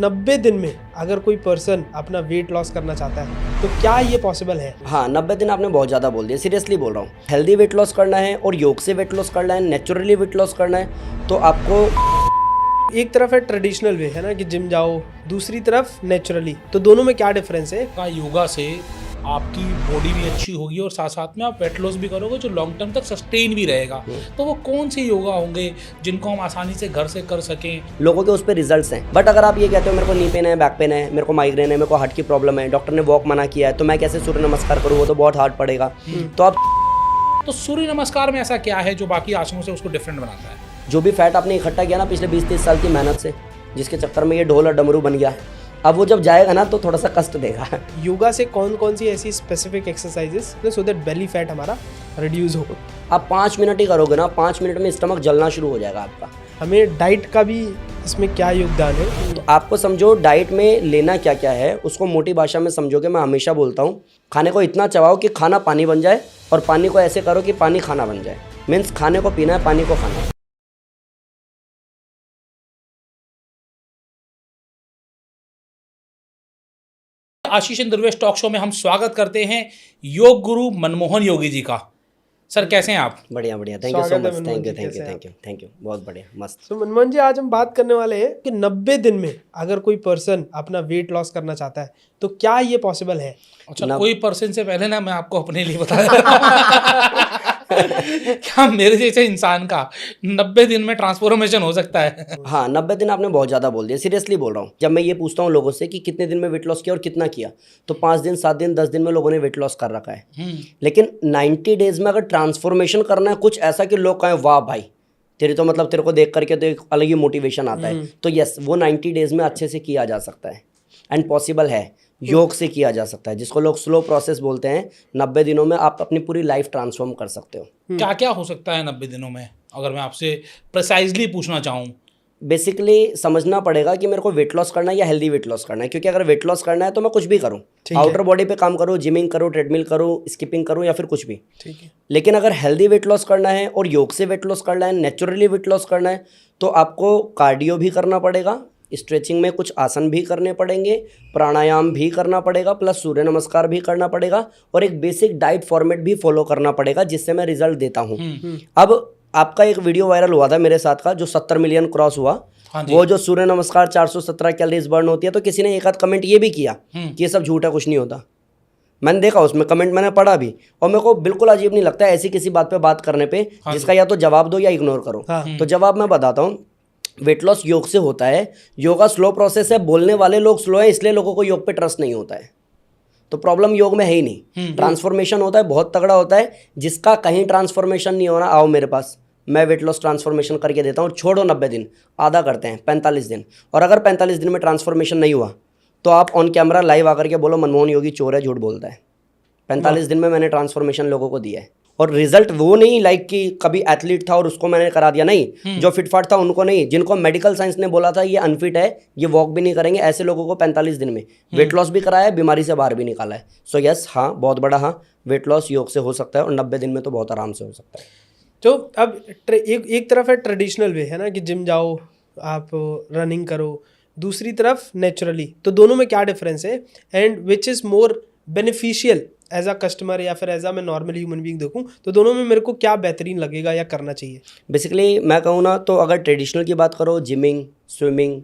90 दिन में अगर कोई पर्सन अपना वेट लॉस करना चाहता है तो क्या ये पॉसिबल है? हाँ, 90 दिन आपने बहुत ज़्यादा बोल दिया, सीरियसली बोल रहा हूँ। हेल्दी वेट लॉस करना है और योग से वेट लॉस करना है, नेचुरली वेट लॉस करना है, तो आपको एक तरफ है ट्रेडिशनल वे, है ना, कि जिम जाओ, दूसरी तरफ नेचुरली, तो दोनों में क्या डिफरेंस है? का योगा से आपकी बॉडी भी अच्छी होगी और साथ साथ में आप वेट लॉस भी करोगे जो लॉन्ग टर्म तक सस्टेन भी रहेगा। तो वो कौन से योगा होंगे जिनको हम आसानी से घर से कर सकें? लोगों के उस पर रिजल्ट्स हैं। बट अगर आप ये कहते हो मेरे को नी पेन है, बैक पेन है, मेरे को माइग्रेन है, मेरे को हार्ट की प्रॉब्लम है, डॉक्टर ने वॉक मना किया है, तो मैं कैसे सूर्य नमस्कार करूँ, वो तो बहुत हार्ड पड़ेगा। तो आप तो सूर्य नमस्कार में ऐसा क्या है जो बाकी आसनों से उसको डिफरेंट बनाता है? जो भी फैट आपने इकट्ठा किया ना पिछले 20-30 साल की मेहनत से, जिसके चक्कर में ये ढोल और डमरू बन गया, अब वो जब जाएगा ना तो थोड़ा सा कष्ट देगा। योगा से कौन कौन सी ऐसी specific exercises so that belly fat हमारा रिड्यूस हो? आप 5 मिनट ही करोगे ना, 5 मिनट में स्टमक जलना शुरू हो जाएगा आपका। हमें डाइट का भी इसमें क्या योगदान है? तो आपको समझो डाइट में लेना क्या क्या है, उसको मोटी भाषा में समझोगे। मैं हमेशा बोलता हूँ खाने को इतना चबाओ कि खाना पानी बन जाए, और पानी को ऐसे करो कि पानी खाना बन जाए। मीन्स खाने को पीना है, पानी को खाना है। आशीष दुर्वेश टॉक शो में हम स्वागत करते हैं योग गुरु मनमोहन योगी जी का। सर कैसे हैं आप? बढ़िया बढ़िया, थैंक यू सो स्वागत है much. Manmohan thank you ji, thank you कैसे हैं थैंक यू थैंक यू, बहुत बढ़िया, मस्त। तो मनमोहन जी, आज हम बात करने वाले हैं कि 90 दिन में अगर कोई पर्सन अपना वेट लॉस करना चाहता है तो क्या ये पॉसिबल है? अच्छा, कोई पर्सन से पहले ना मैं आपको अपने लिए बता क्या मेरे जैसे इंसान का 90 दिन में ट्रांसफॉर्मेशन हो सकता है? हाँ, 90 दिन आपने बहुत ज़्यादा बोल दिया, सीरियसली बोल रहा हूँ। जब मैं ये पूछता हूँ लोगों से कि कितने दिन में वेट लॉस किया और कितना किया, तो 5 दिन, 7 दिन, 10 दिन में लोगों ने वेट लॉस कर रखा है। लेकिन 90 डेज में अगर ट्रांसफॉर्मेशन करना है कुछ ऐसा कि लोग कहें वाह भाई तेरी तो मतलब तेरे को देख करके तो एक अलग ही मोटिवेशन आता है, तो यस, वो 90 डेज में अच्छे से किया जा सकता है एंड पॉसिबल है। योग से किया जा सकता है, जिसको लोग स्लो प्रोसेस बोलते हैं। 90 दिनों में आप अपनी पूरी लाइफ ट्रांसफॉर्म कर सकते हो। क्या क्या हो सकता है 90 दिनों में, अगर मैं आपसे प्रिसाइजली पूछना चाहूँ? बेसिकली समझना पड़ेगा कि मेरे को वेट लॉस करना है या हेल्दी वेट लॉस करना है। क्योंकि अगर वेट लॉस करना है तो मैं कुछ भी करूँ, आउटर बॉडी पे काम करूँ, जिमिंग करूँ, ट्रेडमिल करूँ, स्किपिंग करूँ या फिर कुछ भी, ठीक है। लेकिन अगर हेल्दी वेट लॉस करना है और योग से वेट लॉस करना है, नेचुरली वेट लॉस करना है, तो आपको कार्डियो भी करना पड़ेगा, स्ट्रेचिंग में कुछ आसन भी करने पड़ेंगे, प्राणायाम भी करना पड़ेगा, प्लस सूर्य नमस्कार भी करना पड़ेगा, और एक बेसिक डाइट फॉर्मेट भी फॉलो करना पड़ेगा, जिससे मैं रिजल्ट देता हूँ। अब आपका एक वीडियो वायरल हुआ था मेरे साथ का, जो 70 मिलियन क्रॉस हुआ। वो जो सूर्य नमस्कार 417 कैलोरीज बर्न होती है, तो किसी ने एक आध कमेंट ये भी किया कि ये सब झूठ है, कुछ नहीं होता। मैंने देखा उसमें कमेंट, मैंने पढ़ा भी, और मेरे को बिल्कुल अजीब नहीं लगता ऐसी किसी बात पे बात करने पे जिसका या तो जवाब दो या इग्नोर करो। तो जवाब मैं बताता हूँ। वेट लॉस योग से होता है। योगा स्लो प्रोसेस है, बोलने वाले लोग स्लो है, इसलिए लोगों को योग पे ट्रस्ट नहीं होता है। तो प्रॉब्लम योग में है ही नहीं। ट्रांसफॉर्मेशन होता है, बहुत तगड़ा होता है। जिसका कहीं ट्रांसफॉर्मेशन नहीं हो रहा, आओ मेरे पास, मैं वेट लॉस ट्रांसफॉर्मेशन करके देता हूँ। छोड़ो 90 दिन, आधा करते हैं 45 दिन। और अगर 45 दिन में ट्रांसफॉर्मेशन नहीं हुआ तो आप ऑन कैमरा लाइव आकर के बोलो मनमोहन योगी चोर है, झूठ बोलता है। 45 दिन में मैंने ट्रांसफॉर्मेशन लोगों को दिया है। और रिजल्ट वो नहीं लाइक कि कभी एथलीट था और उसको मैंने करा दिया, नहीं। जो फिटफाट था उनको नहीं, जिनको मेडिकल साइंस ने बोला था ये अनफिट है, ये वॉक भी नहीं करेंगे, ऐसे लोगों को 45 दिन में वेट लॉस भी कराया है, बीमारी से बाहर भी निकाला है। सो यस, हाँ, बहुत बड़ा हाँ, वेट लॉस योग से हो सकता है और 90 दिन में तो बहुत आराम से हो सकता है। तो अब एक तरफ है ट्रेडिशनल वे, है ना, कि जिम जाओ, आप रनिंग करो, दूसरी तरफ नेचुरली, तो दोनों में क्या डिफरेंस है? And which is more beneficial as a customer या फिर एज अ मैं नॉर्मल ह्यूमन बीइंग देखूं, तो दोनों में मेरे को क्या बेहतरीन लगेगा या करना चाहिए? बेसिकली मैं कहूँ ना, तो अगर ट्रेडिशनल की बात करो, gymming, swimming,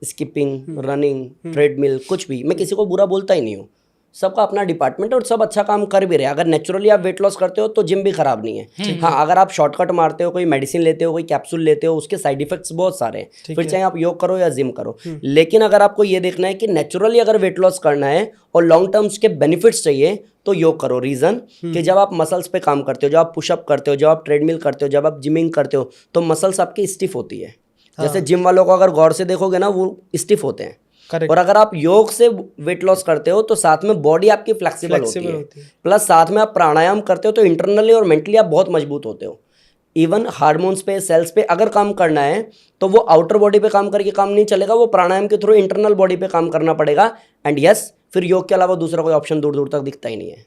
skipping, running, treadmill, कुछ भी, मैं किसी को बुरा बोलता ही नहीं हूँ। सबका अपना डिपार्टमेंट और सब अच्छा काम कर भी रहे हैं। अगर नेचुरली आप वेट लॉस करते हो तो जिम भी खराब नहीं है। हाँ, अगर आप शॉर्टकट मारते हो, कोई मेडिसिन लेते हो, कोई कैप्सूल लेते हो, उसके साइड इफेक्ट्स बहुत सारे हैं, फिर चाहे आप योग करो या जिम करो। लेकिन अगर आपको ये देखना है कि नेचुरली अगर वेट लॉस करना है और लॉन्ग टर्म्स के बेनिफिट्स चाहिए, तो योग करो। रीजन कि जब आप मसल्स पे काम करते हो, जब आप पुशअप करते हो, जब आप ट्रेडमिल करते हो, जब आप जिमिंग करते हो, तो मसल्स आपकी स्टिफ होती है। जैसे जिम वालों को अगर गौर से देखोगे ना, वो स्टिफ होते हैं। Correct. और अगर आप योग से वेट लॉस करते हो तो साथ में बॉडी आपकी फ्लेक्सिबल होती है, प्लस साथ में आप प्राणायाम करते हो तो इंटरनली और मेंटली आप बहुत मजबूत होते हो। इवन हार्मोन्स पे, सेल्स पे अगर काम करना है तो वो आउटर बॉडी पे काम करके काम नहीं चलेगा, वो प्राणायाम के थ्रू इंटरनल बॉडी पे काम करना पड़ेगा। एंड यस, फिर योग के अलावा दूसरा कोई ऑप्शन दूर दूर तक दिखता ही नहीं है।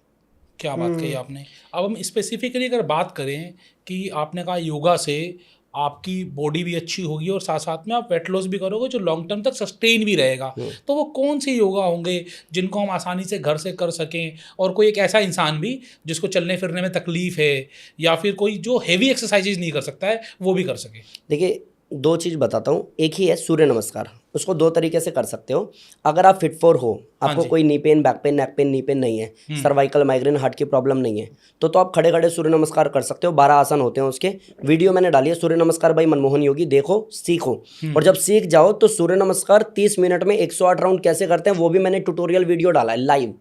क्या बात कही आपने। अब हम स्पेसिफिकली अगर बात करें कि आपने कहा योगा से आपकी बॉडी भी अच्छी होगी और साथ साथ में आप वेट लॉस भी करोगे जो लॉन्ग टर्म तक सस्टेन भी रहेगा। तो वो कौन से योगा होंगे जिनको हम आसानी से घर से कर सकें, और कोई एक ऐसा इंसान भी जिसको चलने फिरने में तकलीफ है या फिर कोई जो हेवी एक्सरसाइजेज नहीं कर सकता है वो भी कर सके? देखिए, दो चीज़ बताता हूँ। एक ही है सूर्य नमस्कार, उसको दो तरीके से कर सकते हो। अगर आप फिट फॉर हो, आपको कोई नी पेन, बैक पेन, नेक पेन, नी पेन नहीं है, सर्वाइकल, माइग्रेन, हार्ट की प्रॉब्लम नहीं है, तो आप खड़े खड़े सूर्य नमस्कार कर सकते हो। 12 आसन होते हैं उसके, वीडियो मैंने डाली है सूर्य नमस्कार बाई मनमोहन योगी, देखो, सीखो। और जब सीख जाओ तो सूर्य नमस्कार 30 मिनट में 108 राउंड कैसे करते हैं वो भी मैंने ट्यूटोरियल वीडियो डाला है लाइव,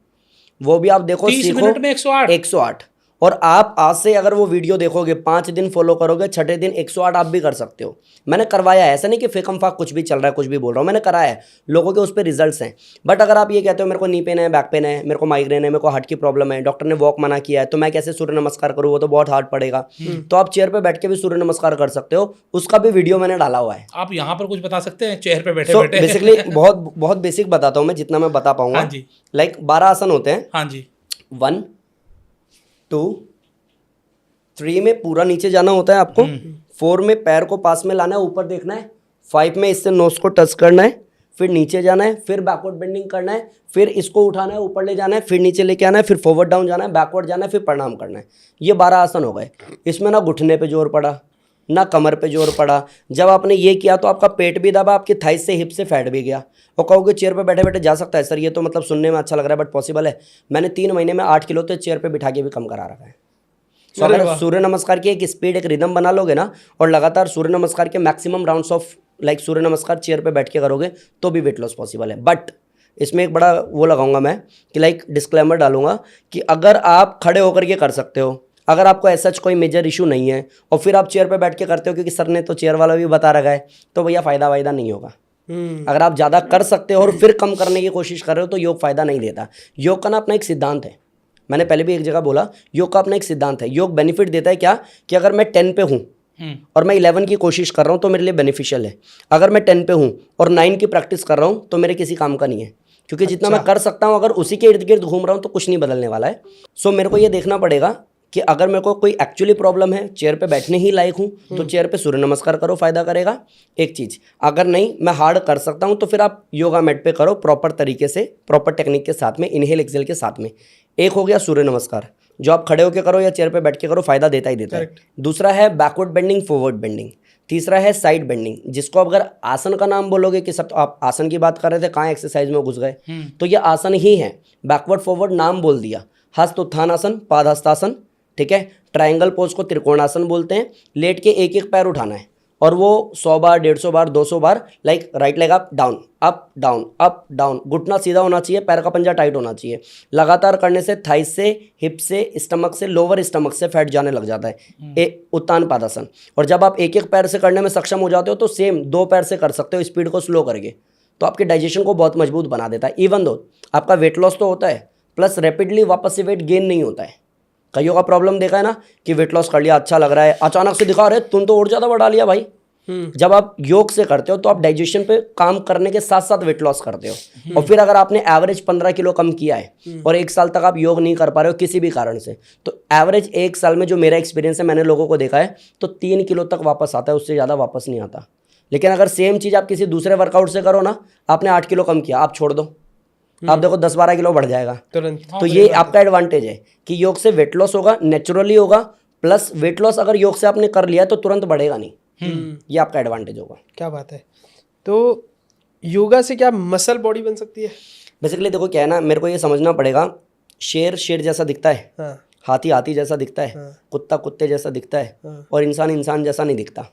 वो भी आप देखो, 30 सीखो। मिनट में 108? और आप आज से अगर वो वीडियो देखोगे, 5 दिन फॉलो करोगे, छठे दिन 108 आप भी कर सकते हो। मैंने करवाया है, ऐसा नहीं कि फेकम फाक कुछ भी चल रहा है, कुछ भी बोल रहा हूँ, मैंने कराया है, लोगों के उस पर रिजल्ट्स हैं। बट अगर आप ये कहते हो मेरे को नी पेन है, बैक पेन है, मेरे को माइग्रेन है, मेरे को हार्ट की प्रॉब्लम है, डॉक्टर ने वॉक मना किया है, तो मैं कैसे सूर्य नमस्कार करूँ, वो तो बहुत हार्ड पड़ेगा, तो आप चेयर पर बैठ के भी सूर्य नमस्कार कर सकते हो। उसका भी वीडियो मैंने डाला हुआ है। आप यहाँ पर कुछ बता सकते हैं चेयर पे बैठे बैठे? बेसिकली बहुत बहुत बेसिक बताता हूँ मैं, जितना मैं बता पाऊंगा। हाँ जी। लाइक 12 आसन होते हैं। हाँ जी। 1 2 3 में पूरा नीचे जाना होता है आपको, 4 में पैर को पास में लाना है, ऊपर देखना है, 5 में इससे नोज को टच करना है, फिर नीचे जाना है, फिर बैकवर्ड बेंडिंग करना है, फिर इसको उठाना है, ऊपर ले जाना है, फिर नीचे लेके आना है, फिर फॉरवर्ड डाउन जाना है, बैकवर्ड जाना है, फिर प्रणाम करना है। ये 12 आसन हो गए। इसमें ना घुटने पे जोर पड़ा, ना कमर पे जोर पड़ा। जब आपने ये किया तो आपका पेट भी दबा, आपकी थाइस से हिप से फैट भी गया। और कहोगे चेयर पे बैठे बैठे जा सकता है सर, ये तो मतलब सुनने में अच्छा लग रहा है, बट पॉसिबल है। मैंने 3 महीने में 8 किलो तो चेयर पे बिठा के भी कम करा रखा है। तो अगर सूर्य नमस्कार की एक स्पीड, एक रिदम बना लोगे ना, और लगातार सूर्य नमस्कार के मैक्सिमम राउंड्स ऑफ लाइक सूर्य नमस्कार चेयर पे बैठ के करोगे तो भी वेट लॉस पॉसिबल है। बट इसमें एक बड़ा वो लगाऊंगा मैं कि लाइक डिस्क्लेमर डालूंगा कि अगर आप खड़े होकर के कर सकते हो, अगर आपको ऐसा कोई मेजर इशू नहीं है, और फिर आप चेयर पे बैठ के करते हो क्योंकि सर ने तो चेयर वाला भी बता रखा है, तो भैया फ़ायदा नहीं होगा। अगर आप ज़्यादा कर सकते हो और फिर कम करने की कोशिश कर रहे हो तो योग फ़ायदा नहीं देता। योग का ना अपना एक सिद्धांत है, मैंने पहले भी एक जगह बोला, योग का अपना एक सिद्धांत है। योग बेनिफिट देता है क्या, कि अगर मैं 10 पे हूँ और मैं 11 की कोशिश कर रहा हूँ तो मेरे लिए बेनिफिशियल है। अगर मैं 10 पे हूँ और 9 की प्रैक्टिस कर रहा हूँ तो मेरे किसी काम का नहीं है, क्योंकि जितना मैं कर सकता हूँ अगर उसी के इर्द गिर्द घूम रहा हूँ तो कुछ नहीं बदलने वाला है। सो मेरे को ये देखना पड़ेगा कि अगर मेरे को कोई एक्चुअली प्रॉब्लम है, चेयर पे बैठने ही लायक हूँ, तो चेयर पे सूर्य नमस्कार करो, फ़ायदा करेगा एक चीज़। अगर नहीं मैं हार्ड कर सकता हूँ तो फिर आप योगा मैट पे करो, प्रॉपर तरीके से, प्रॉपर टेक्निक के साथ में, इनहेल एक्सेल के साथ में। एक हो गया सूर्य नमस्कार, जो आप खड़े होकर करो या चेयर पे बैठ के करो, फ़ायदा देता ही देता है। दूसरा है बैकवर्ड बेंडिंग, फॉरवर्ड बेंडिंग। तीसरा है साइड बेंडिंग, जिसको अगर आसन का नाम बोलोगे कि सब तो आप आसन की बात कर रहे थे, कहाँ एक्सरसाइज में घुस गए, तो ये आसन ही है। बैकवर्ड फॉरवर्ड नाम बोल दिया। हस्त उत्थान आसन, पादहस्तासन, ठीक है। ट्रायंगल पोज को त्रिकोणासन बोलते हैं। लेट के एक एक पैर उठाना है और वो 100 बार, 150 बार, 200 बार, like right leg up down, up down, up down. घुटना सीधा होना चाहिए, पैर का पंजा टाइट होना चाहिए। लगातार करने से थाइस से, हिप से, स्टमक से, लोअर स्टमक से फैट जाने लग जाता है। उत्तान पादासन। और जब आप एक एक पैर से करने में सक्षम हो जाते हो तो सेम 2 पैर से कर सकते हो, स्पीड को स्लो करके, तो आपके डाइजेशन को बहुत मजबूत बना देता है। इवन दो आपका वेट लॉस तो होता है, प्लस रैपिडली वापस से वेट गेन नहीं होता है। कईयों का प्रॉब्लम देखा है ना कि वेट लॉस कर लिया, अच्छा लग रहा है, अचानक से दिखा रहे तुम तो और ज़्यादा बढ़ा लिया भाई। जब आप योग से करते हो तो आप डाइजेशन पे काम करने के साथ साथ वेट लॉस करते हो। और फिर अगर आपने एवरेज 15 किलो कम किया है और 1 साल तक आप योग नहीं कर पा रहे हो किसी भी कारण से, तो एवरेज 1 साल में जो मेरा एक्सपीरियंस है, मैंने लोगों को देखा है, तो 3 किलो तक वापस आता है, उससे ज़्यादा वापस नहीं आता। लेकिन अगर सेम चीज़ आप किसी दूसरे वर्कआउट से करो ना, आपने 8 किलो कम किया, आप छोड़ दो, आप देखो 10-12 किलो बढ़ जाएगा तुरंत। तो ये आपका एडवांटेज है कि योग से वेट लॉस होगा, नेचुरली होगा, प्लस वेट लॉस अगर योग से आपने कर लिया तो तुरंत बढ़ेगा नहीं। ये आपका एडवांटेज होगा। क्या बात है। तो योगा से क्या मसल बॉडी बन सकती है? बेसिकली देखो क्या है ना, मेरे को ये समझना पड़ेगा, शेर शेर जैसा दिखता है, हाँ। हाथी हाथी जैसा दिखता है, हाँ। कुत्ता कुत्ते जैसा दिखता है, हाँ। और इंसान इंसान जैसा नहीं दिखता।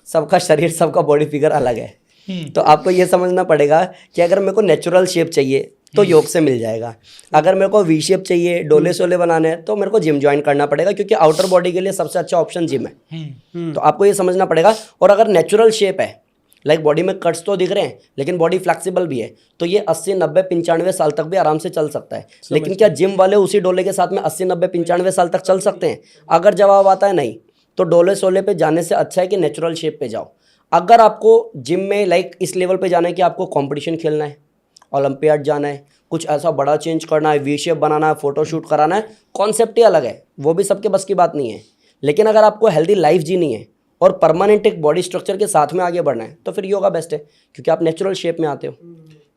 सबका शरीर, सबका बॉडी फिगर अलग है। तो आपको ये समझना पड़ेगा कि अगर मेरे को नेचुरल शेप चाहिए तो योग से मिल जाएगा। अगर मेरे को वी शेप चाहिए, डोले सोले बनाने हैं, तो मेरे को जिम ज्वाइन करना पड़ेगा, क्योंकि आउटर बॉडी के लिए सबसे अच्छा ऑप्शन जिम है। तो आपको ये समझना पड़ेगा। और अगर नेचुरल शेप है, लाइक बॉडी में कट्स तो दिख रहे हैं लेकिन बॉडी फ्लेक्सिबल भी है, तो ये 80, 90, 95 साल तक भी आराम से चल सकता है। लेकिन क्या जिम वाले उसी डोले के साथ में 80, 90, 95 साल तक चल सकते हैं? अगर जवाब आता है नहीं, तो डोले सोले पे जाने से अच्छा है कि नेचुरल शेप पे जाओ। अगर आपको जिम में लाइक इस लेवल पे जाना है कि आपको कंपटीशन खेलना है, ओलंपियाड जाना है, कुछ ऐसा बड़ा चेंज करना है, वी शेप बनाना है, फोटोशूट कराना है, कॉन्सेप्ट ही अलग है, वो भी सबके बस की बात नहीं है। लेकिन अगर आपको हेल्दी लाइफ जीनी है और परमानेंट एक बॉडी स्ट्रक्चर के साथ में आगे बढ़ना है तो फिर योगा बेस्ट है, क्योंकि आप नेचुरल शेप में आते हो।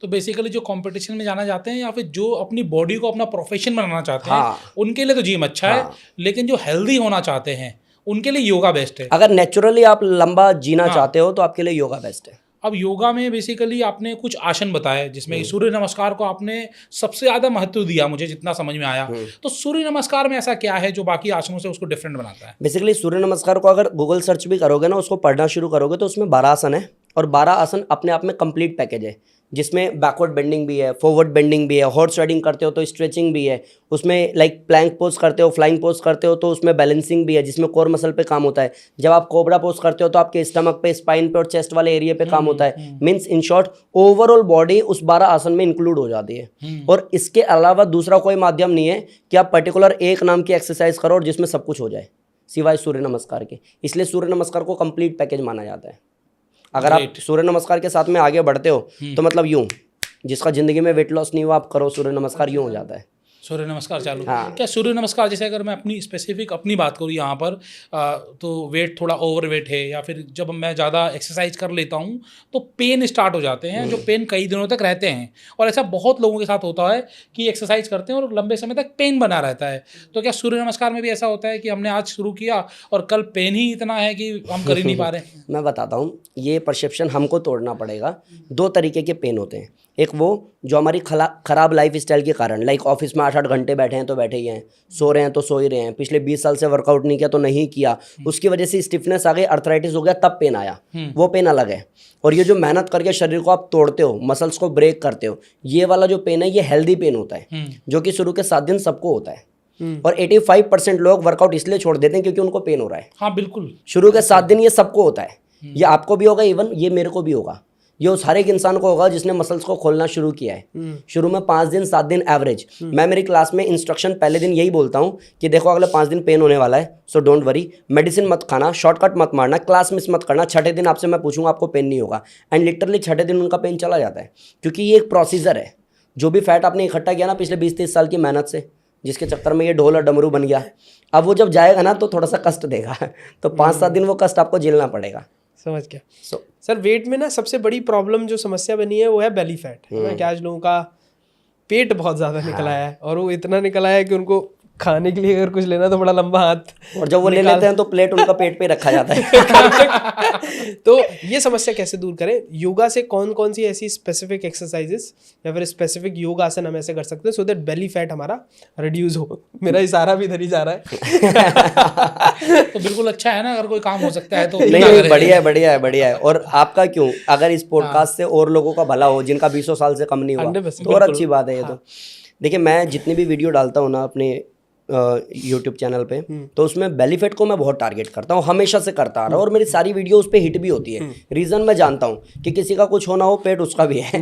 तो बेसिकली जो कंपटीशन में जाना चाहते हैं या फिर जो अपनी बॉडी को अपना प्रोफेशन बनाना चाहते हाँ। हैं उनके लिए तो जिम अच्छा है, लेकिन जो हेल्दी होना चाहते हैं उनके लिए योगा बेस्ट है। अगर नेचुरली आप लंबा जीना चाहते हो तो आपके लिए योगा बेस्ट है। अब योगा में बेसिकली आपने कुछ आसन बताए जिसमें सूर्य नमस्कार को आपने सबसे ज़्यादा महत्व दिया, मुझे जितना समझ में आया। तो सूर्य नमस्कार में ऐसा क्या है जो बाकी आसनों से उसको डिफरेंट बनाता है? बेसिकली सूर्य नमस्कार को अगर गूगल सर्च भी करोगे ना, उसको पढ़ना शुरू करोगे तो उसमें 12 आसन है और 12 आसन अपने आप में कंप्लीट पैकेज है, जिसमें बैकवर्ड बेंडिंग भी है, फॉरवर्ड बेंडिंग भी है, हॉर्स राइडिंग करते हो तो स्ट्रेचिंग भी है, उसमें लाइक प्लैंक पोज करते हो, फ्लाइंग पोज करते हो तो उसमें बैलेंसिंग भी है जिसमें कोर मसल पे काम होता है। जब आप कोबरा पोज करते हो तो आपके स्टमक पे, स्पाइन पे और चेस्ट वाले एरिया पे काम होता है। Means in short overall body उस 12 आसन में इंक्लूड हो जाती है। और इसके अलावा दूसरा कोई माध्यम नहीं है कि आप पर्टिकुलर एक नाम की एक्सरसाइज करो और जिसमें सब कुछ हो जाए सिवाय सूर्य नमस्कार के। इसलिए सूर्य नमस्कार को कंप्लीट पैकेज माना जाता है। अगर आप सूर्य नमस्कार के साथ में आगे बढ़ते हो तो मतलब यूं, जिसका जिंदगी में वेट लॉस नहीं हुआ आप करो सूर्य नमस्कार, यूं हो जाता है। सूर्य नमस्कार चालू। हाँ। क्या सूर्य नमस्कार, जैसे अगर मैं अपनी स्पेसिफिक अपनी बात करूँ यहाँ पर, तो वेट थोड़ा ओवर वेट है या फिर जब मैं ज़्यादा एक्सरसाइज कर लेता हूँ तो पेन स्टार्ट हो जाते हैं, जो पेन कई दिनों तक रहते हैं। और ऐसा बहुत लोगों के साथ होता है कि एक्सरसाइज करते हैं और लंबे समय तक पेन बना रहता है। तो क्या सूर्य नमस्कार में भी ऐसा होता है कि हमने आज शुरू किया और कल पेन ही इतना है कि हम कर ही नहीं पा रहे? मैं बताता हूँ, ये परसेप्शन हमको तोड़ना पड़ेगा। 2 तरीके के पेन होते हैं। एक वो जो हमारी खराब लाइफ स्टाइल के कारण, लाइक ऑफिस में 8-8 घंटे बैठे हैं तो बैठे ही हैं, सो रहे हैं तो सो ही रहे हैं, पिछले 20 साल से वर्कआउट नहीं किया तो नहीं किया, उसकी वजह से स्टिफनेस आ गई, अर्थराइटिस हो गया, तब पेन आया, वो पेन अलग है। और ये जो मेहनत करके शरीर को आप तोड़ते हो, मसल्स को ब्रेक करते हो, ये वाला जो पेन है ये हेल्दी पेन होता है, जो कि शुरू के 7 दिन सबको होता है। और 85% लोग वर्कआउट इसलिए छोड़ देते हैं क्योंकि उनको पेन हो रहा है। हाँ बिल्कुल, शुरू के 7 दिन ये सबको होता है, ये आपको भी होगा, इवन ये मेरे को भी होगा, ये उस हर एक इंसान को होगा जिसने मसल्स को खोलना शुरू किया है। शुरू में 5 दिन 7 दिन एवरेज। मैं मेरी क्लास में इंस्ट्रक्शन पहले दिन यही बोलता हूँ कि देखो अगले 5 दिन पेन होने वाला है, सो डोंट वरी, मेडिसिन मत खाना, शॉर्टकट मत मारना, क्लास मिस मत करना, 6ठे दिन आपसे मैं पूछूंगा आपको पेन नहीं होगा। एंड लिटरली 6ठे दिन उनका पेन चला जाता है, क्योंकि ये एक प्रोसीजर है। जो भी फैट आपने इकट्ठा किया ना पिछले 20-30 साल की मेहनत से, जिसके चक्कर में ये ढोल और डमरू बन गया, अब वो जब जाएगा ना तो थोड़ा सा कष्ट देगा, तो 5-7 दिन वो कष्ट आपको झेलना पड़ेगा। समझ गया। सर वेट में ना सबसे बड़ी प्रॉब्लम जो समस्या बनी है वो है बेली फैट, है ना, कि आज लोगों का पेट बहुत ज़्यादा निकला है और वो इतना निकला है कि उनको खाने के लिए अगर कुछ लेना तो बड़ा लंबा हाथ, और जब वो ले लेते हैं तो प्लेट उनका पेट पे रखा जाता है। तो ये समस्या कैसे दूर करें? योगा से कौन कौन सी ऐसी स्पेसिफिक एक्सरसाइजेस या फिर स्पेसिफिक योग आसन हम ऐसे कर सकते हैं सो दैट बेली फैट हमारा रिड्यूस हो? मेरा इशारा भी इधर ही जा रहा है। तो बिल्कुल अच्छा है ना, अगर कोई काम हो सकता है तो नहीं, बढ़िया है, बढ़िया है, बढ़िया है। और आपका क्यों, अगर इस पॉडकास्ट से और लोगों का भला हो जिनका 20 साल से कम नहीं हुआ तो और अच्छी बात है ये। तो देखिए, मैं जितनी भी वीडियो डालता हूँ ना अपने यूट्यूब चैनल पे, तो उसमें बेली फैट को मैं बहुत टारगेट करता हूँ, हमेशा से करता आ रहा हूँ, और मेरी सारी वीडियो उस पर हिट भी होती है। रीज़न मैं जानता हूँ कि किसी का कुछ होना हो, पेट उसका भी है,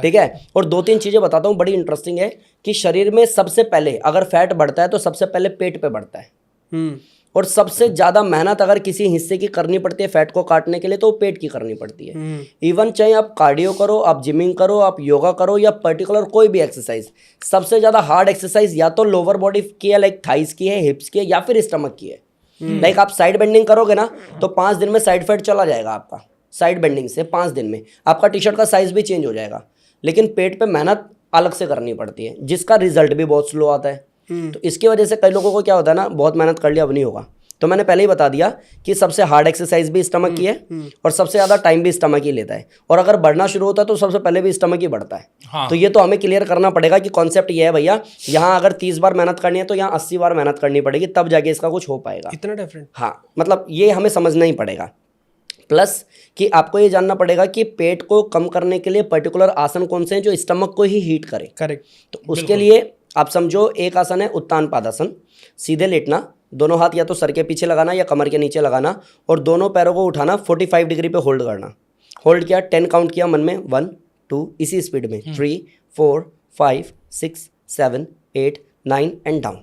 ठीक है। और 2-3 चीज़ें बताता हूँ, बड़ी इंटरेस्टिंग है कि शरीर में सबसे पहले अगर फैट बढ़ता है तो सबसे पहले पेट पे बढ़ता है, और सबसे ज़्यादा मेहनत अगर किसी हिस्से की करनी पड़ती है फैट को काटने के लिए तो पेट की करनी पड़ती है। इवन चाहे आप कार्डियो करो, आप जिमिंग करो, आप योगा करो, या पर्टिकुलर कोई भी एक्सरसाइज, सबसे ज़्यादा हार्ड एक्सरसाइज या तो लोअर बॉडी की है, लाइक थाइस की है, हिप्स की है, या फिर स्टमक की है। लाइक आप साइड बेंडिंग करोगे ना तो 5 दिन में साइड फैट चला जाएगा आपका, साइड बेंडिंग से 5 दिन में आपका टी शर्ट का साइज भी चेंज हो जाएगा। लेकिन पेट पे मेहनत अलग से करनी पड़ती है, जिसका रिजल्ट भी बहुत स्लो आता है। तो इसकी वजह से कई लोगों को क्या होता है ना, बहुत मेहनत कर लिया अब नहीं होगा। तो मैंने पहले ही बता दिया कि सबसे हार्ड एक्सरसाइज भी स्टमक की है और सबसे ज़्यादा टाइम भी स्टमक ही लेता है, और अगर बढ़ना शुरू होता है तो सबसे पहले भी स्टमक ही बढ़ता है। हाँ। तो ये तो हमें क्लियर करना पड़ेगा कि कॉन्सेप्ट ये है भैया, यहाँ अगर 30 बार मेहनत करनी है तो यहाँ 80 बार मेहनत करनी पड़ेगी, तब जाके इसका कुछ हो पाएगा। इतना डिफरेंट? हाँ, मतलब ये हमें समझना ही पड़ेगा। प्लस कि आपको ये जानना पड़ेगा कि पेट को कम करने के लिए पर्टिकुलर आसन कौन से हैं जो स्टमक को ही हीट करे। करेक्ट। तो उसके लिए आप समझो, एक आसन है उत्तान पादासन, सीधे लेटना, दोनों हाथ या तो सर के पीछे लगाना या कमर के नीचे लगाना, और दोनों पैरों को उठाना, 45 डिग्री पे होल्ड करना। होल्ड किया, 10 काउंट किया मन में, 1 2, इसी स्पीड में 3 4 5 6 7 8 9 एंड डाउन।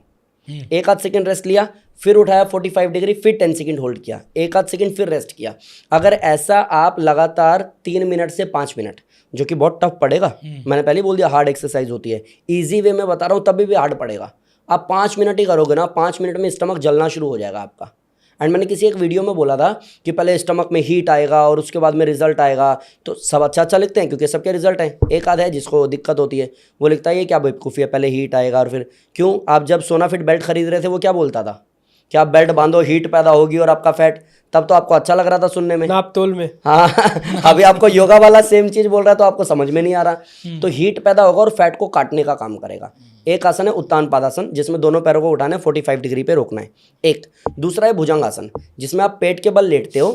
1 आध सेकेंड रेस्ट लिया, फिर उठाया 45 डिग्री, फिर 10 सेकेंड होल्ड किया, 1 आध सेकेंड फिर रेस्ट किया। अगर ऐसा आप लगातार 3 मिनट से 5 मिनट, जो कि बहुत टफ पड़ेगा, मैंने पहले बोल दिया हार्ड एक्सरसाइज होती है, ईजी वे में बता रहा हूँ, तभी भी हार्ड पड़ेगा। आप 5 मिनट ही करोगे ना, 5 मिनट में स्टमक जलना शुरू हो जाएगा आपका। एंड मैंने किसी एक वीडियो में बोला था कि पहले स्टमक में हीट आएगा और उसके बाद में रिजल्ट आएगा, तो सब अच्छा अच्छा लिखते हैं क्योंकि सबके रिजल्ट हैं। एक आधा है जिसको दिक्कत होती है, वो लिखता है ये क्या बेवकूफ़ी है, पहले हीट आएगा और फिर क्यों। आप जब सोनाफिट बेल्ट खरीद रहे थे वो क्या बोलता था कि आप बेल्ट बांधो हीट पैदा होगी और आपका फैट, तब तो आपको अच्छा लग रहा था सुनने में। नाप तोल में। हाँ अभी आपको योगा वाला सेम चीज बोल रहा है तो आपको समझ में नहीं आ रहा। तो हीट पैदा होगा और फैट को काटने का काम करेगा। एक आसन है उत्तान पादासन, जिसमें दोनों पैरों को उठाना है, 45 डिग्री पे रोकना है एक। दूसरा है भुजंगासन, जिसमें आप पेट के बल लेटते हो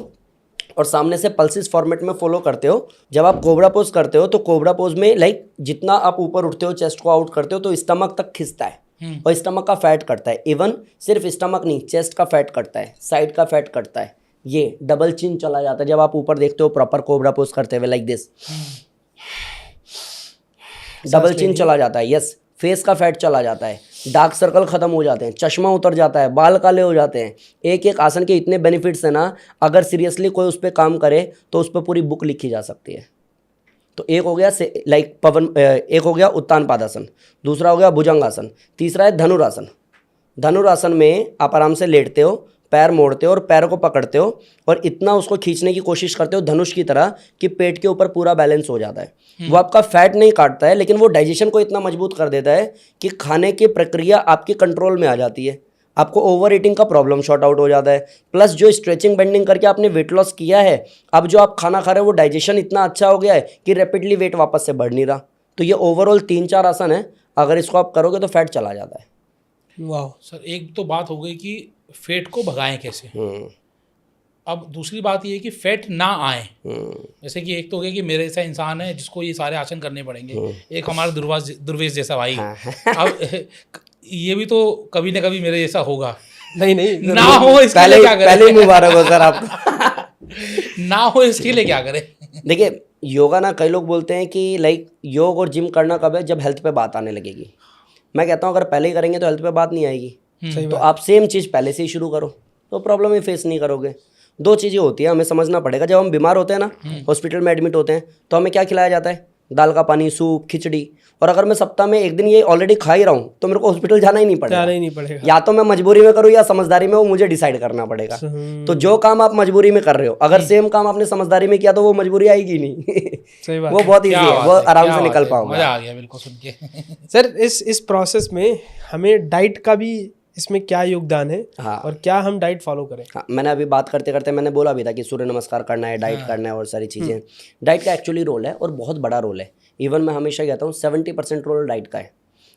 और सामने से पल्सिस फॉर्मेट में फॉलो करते हो। जब आप कोबरा पोज करते हो तो कोबरा पोज में लाइक जितना आप ऊपर उठते हो, चेस्ट को आउट करते हो, तो स्टमक तक खिंचता है और स्टमक का फैट कटता है। इवन सिर्फ स्टमक नहीं, चेस्ट का फैट कटता है, साइड का फैट कटता है, ये डबल चिन चला जाता है जब आप ऊपर देखते हो प्रॉपर कोबरा पोज करते हुए लाइक दिस, डबल चिन चला जाता है। यस, फेस का फैट चला जाता है, डार्क सर्कल खत्म हो जाते हैं, चश्मा उतर जाता है, बाल काले हो जाते हैं। एक एक आसन के इतने बेनिफिट्स हैं ना, अगर सीरियसली कोई उस पर काम करे तो उस पर पूरी बुक लिखी जा सकती है। तो एक हो गया लाइक पवन, एक हो गया उत्तान पादासन, दूसरा हो गया भुजंगासन, तीसरा है धनुरासन। धनुरासन में आप आराम से लेटते हो, पैर मोड़ते हो और पैरों को पकड़ते हो और इतना उसको खींचने की कोशिश करते हो धनुष की तरह कि पेट के ऊपर पूरा बैलेंस हो जाता है। वो आपका फैट नहीं काटता है, लेकिन वो डाइजेशन को इतना मजबूत कर देता है कि खाने की प्रक्रिया आपकी कंट्रोल में आ जाती है। आपको ओवर ईटिंग का प्रॉब्लम शॉर्ट आउट हो जाता है। प्लस जो स्ट्रेचिंग बेंडिंग करके आपने वेट लॉस किया है, अब जो आप खाना खा रहे हो वो डाइजेशन इतना अच्छा हो गया है कि रैपिडली वेट वापस से बढ़ नहीं रहा। तो ये ओवरऑल 3-4 आसन है, अगर इसको आप करोगे तो फैट चला जाता है। वाह सर, एक तो बात हो गई कि फैट को भगाएं कैसे। अब दूसरी बात ये है कि फैट ना आए। जैसे कि एक तो हो गया कि मेरे जैसा इंसान है जिसको ये सारे आसन करने पड़ेंगे, एक हमारा दुर्वेश जैसा भाई। अब ये भी तो कभी ना कभी मेरे जैसा होगा। नहीं नहीं ना हो इसके लिए क्या करें? पहले मुबारक हो सर आपको। ना हो इसके लिए क्या करें? देखिए योगा ना, कई लोग बोलते हैं कि लाइक योग और जिम करना कब है, जब हेल्थ पे बात आने लगेगी। मैं कहता हूँ अगर पहले ही करेंगे तो हेल्थ पे बात नहीं आएगी। तो आप सेम चीज़ पहले से ही शुरू करो तो प्रॉब्लम ही फेस नहीं करोगे। दो चीज़ें होती हैं, हमें समझना पड़ेगा। जब हम बीमार होते हैं ना, हॉस्पिटल में एडमिट होते हैं, तो हमें क्या खिलाया जाता है? दाल का पानी, सूप, खिचड़ी। और अगर मैं सप्ताह में एक दिन ये ऑलरेडी खा ही रहा हूँ तो मेरे को हॉस्पिटल जाना ही नहीं पड़ेगा। या तो मैं मजबूरी में करूँ या समझदारी में, वो मुझे डिसाइड करना पड़ेगा। तो जो काम आप मजबूरी में कर रहे हो, अगर सेम काम आपने समझदारी में किया तो वो मजबूरी आएगी नहीं। सही बात वो बहुत ईजी है, वो आराम से निकल पाओगे। मजा आ गया बिल्कुल सुन के। सर इस प्रोसेस में हमें डाइट का भी इसमें क्या योगदान है? हाँ। और क्या हम डाइट फॉलो करें? हाँ, मैंने अभी बात करते करते मैंने बोला भी था कि सूर्य नमस्कार करना है, डाइट करना है और सारी चीज़ें। डाइट का एक्चुअली रोल है और बहुत बड़ा रोल है। इवन मैं हमेशा कहता हूँ 70% रोल डाइट का है।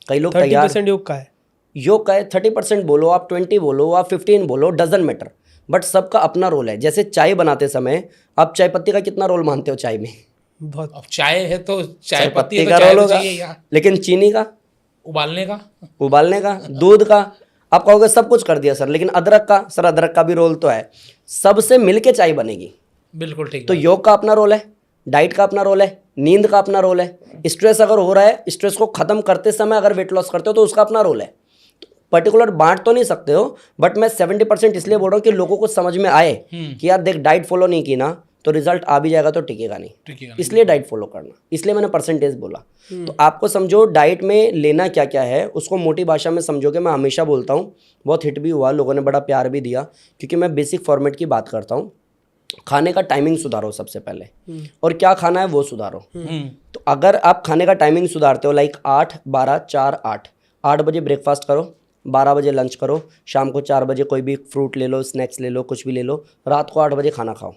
कई लोग 30% योग का है। योग का है, 30% बोलो आप, 20 बोलो आप, 15 बोलो, डजंट मैटर, बट सबका अपना रोल है। जैसे चाय बनाते समय आप चाय पत्ती का कितना रोल मानते हो चाय में? बहुत। अब चाय है तो चाय पत्ती है तो का चाय रोल तो होगा, चाहिए यार। लेकिन चीनी का, उबालने का, दूध का, आप कहोगे सब कुछ कर दिया सर, लेकिन अदरक का, सर अदरक का भी रोल तो है। सबसे मिलके चाय बनेगी। बिल्कुल ठीक। तो योग का अपना रोल है, डाइट का अपना रोल है, नींद का अपना रोल है। स्ट्रेस अगर हो रहा है, स्ट्रेस को खत्म करते समय अगर वेट लॉस करते हो तो उसका अपना रोल है। पर्टिकुलर बांट तो नहीं सकते हो, बट मैं 70% इसलिए बोल रहा हूँ कि लोगों को समझ में आए कि यार देख, डाइट फॉलो नहीं की ना तो रिजल्ट आ भी जाएगा तो टिकेगा नहीं, इसलिए डाइट फॉलो करना। इसलिए मैंने परसेंटेज बोला। तो आपको समझो डाइट में लेना क्या क्या है, उसको मोटी भाषा में समझोगे। मैं हमेशा बोलता हूँ, बहुत हिट भी हुआ, लोगों ने बड़ा प्यार भी दिया, क्योंकि मैं बेसिक फॉर्मेट की बात करता हूँ। खाने का टाइमिंग सुधारो सबसे पहले, और क्या खाना है वो सुधारो। तो अगर आप खाने का टाइमिंग सुधारते हो, लाइक 8, 12, 4, 8 बजे ब्रेकफास्ट करो, 12 बजे लंच करो, शाम को 4 बजे कोई भी फ्रूट ले लो, स्नैक्स ले लो, कुछ भी ले लो, रात को 8 बजे खाना खाओ।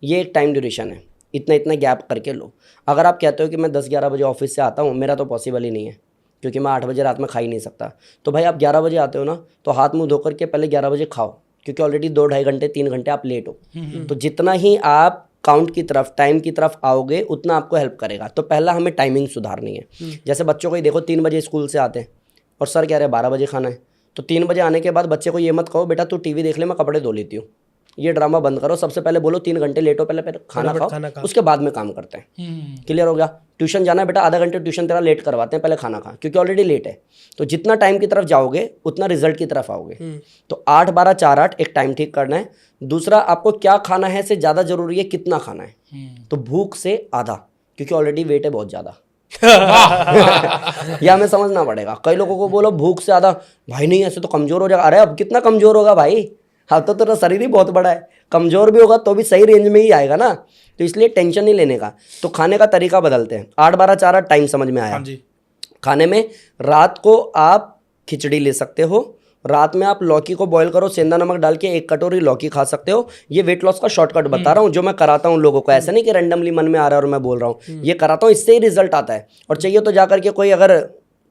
ये एक टाइम ड्यूरेशन है, इतना गैप करके लो। अगर आप कहते हो कि मैं 10-11 बजे ऑफिस से आता हूँ, मेरा तो पॉसिबल ही नहीं है, क्योंकि मैं 8 बजे रात में खा ही नहीं सकता। तो भाई आप 11 बजे आते हो ना, तो हाथ मुंह धोकर के पहले 11 बजे खाओ, क्योंकि ऑलरेडी 2-2.5 घंटे 3 घंटे आप लेट हो। तो जितना ही आप काउंट की तरफ, टाइम की तरफ आओगे, उतना आपको हेल्प करेगा। तो पहला हमें टाइमिंग सुधारनी है। जैसे बच्चों को ही देखो, 3 बजे स्कूल से आते हैं और सर कह रहे हैं 12 बजे खाना है। तो 3 बजे आने के बाद बच्चे को ये मत कहो बेटा तू टीवी देख ले, मैं कपड़े धो लेती हूँ। ये ड्रामा बंद करो। सबसे पहले बोलो 3 घंटे लेट हो, पहले खाना खाओ, उसके बाद में काम करते हैं। क्लियर हो गया? ट्यूशन जाना है बेटा, आधा घंटे ट्यूशन तेरा लेट करवाते हैं, पहले खाना खा, क्योंकि ऑलरेडी लेट है। तो जितना टाइम की तरफ जाओगे उतना रिजल्ट की तरफ आओगे। तो 8, 12, 4, 8 एक टाइम ठीक करना है। दूसरा, आपको क्या खाना है से ज़्यादा जरूरी है कितना खाना है। तो भूख से आधा, क्योंकि ऑलरेडी वेट है बहुत ज़्यादा। यह हमें समझना पड़ेगा। कई लोगों को बोलो भूख से आधा, भाई नहीं ऐसे तो कमजोर हो जाएगा। अरे अब कितना कमजोर होगा भाई, हाँ तो तेरा शरीर ही बहुत बड़ा है, कमजोर भी होगा तो भी सही रेंज में ही आएगा ना, तो इसलिए टेंशन नहीं लेने का। तो खाने का तरीका बदलते हैं। 8-12-4 टाइम समझ में आया। हाँ जी। खाने में रात को आप खिचड़ी ले सकते हो, रात में आप लौकी को बॉईल करो, सेंधा नमक डाल के 1 कटोरी लौकी खा सकते हो। ये वेट लॉस का शॉर्टकट बता रहा हूँ जो मैं कराता हूँ लोगों को, ऐसा नहीं कि रैंडमली मन में आ रहा है और मैं बोल रहा हूँ, ये कराता हूँ, इससे ही रिजल्ट आता है। और चाहिए तो जाकर के कोई अगर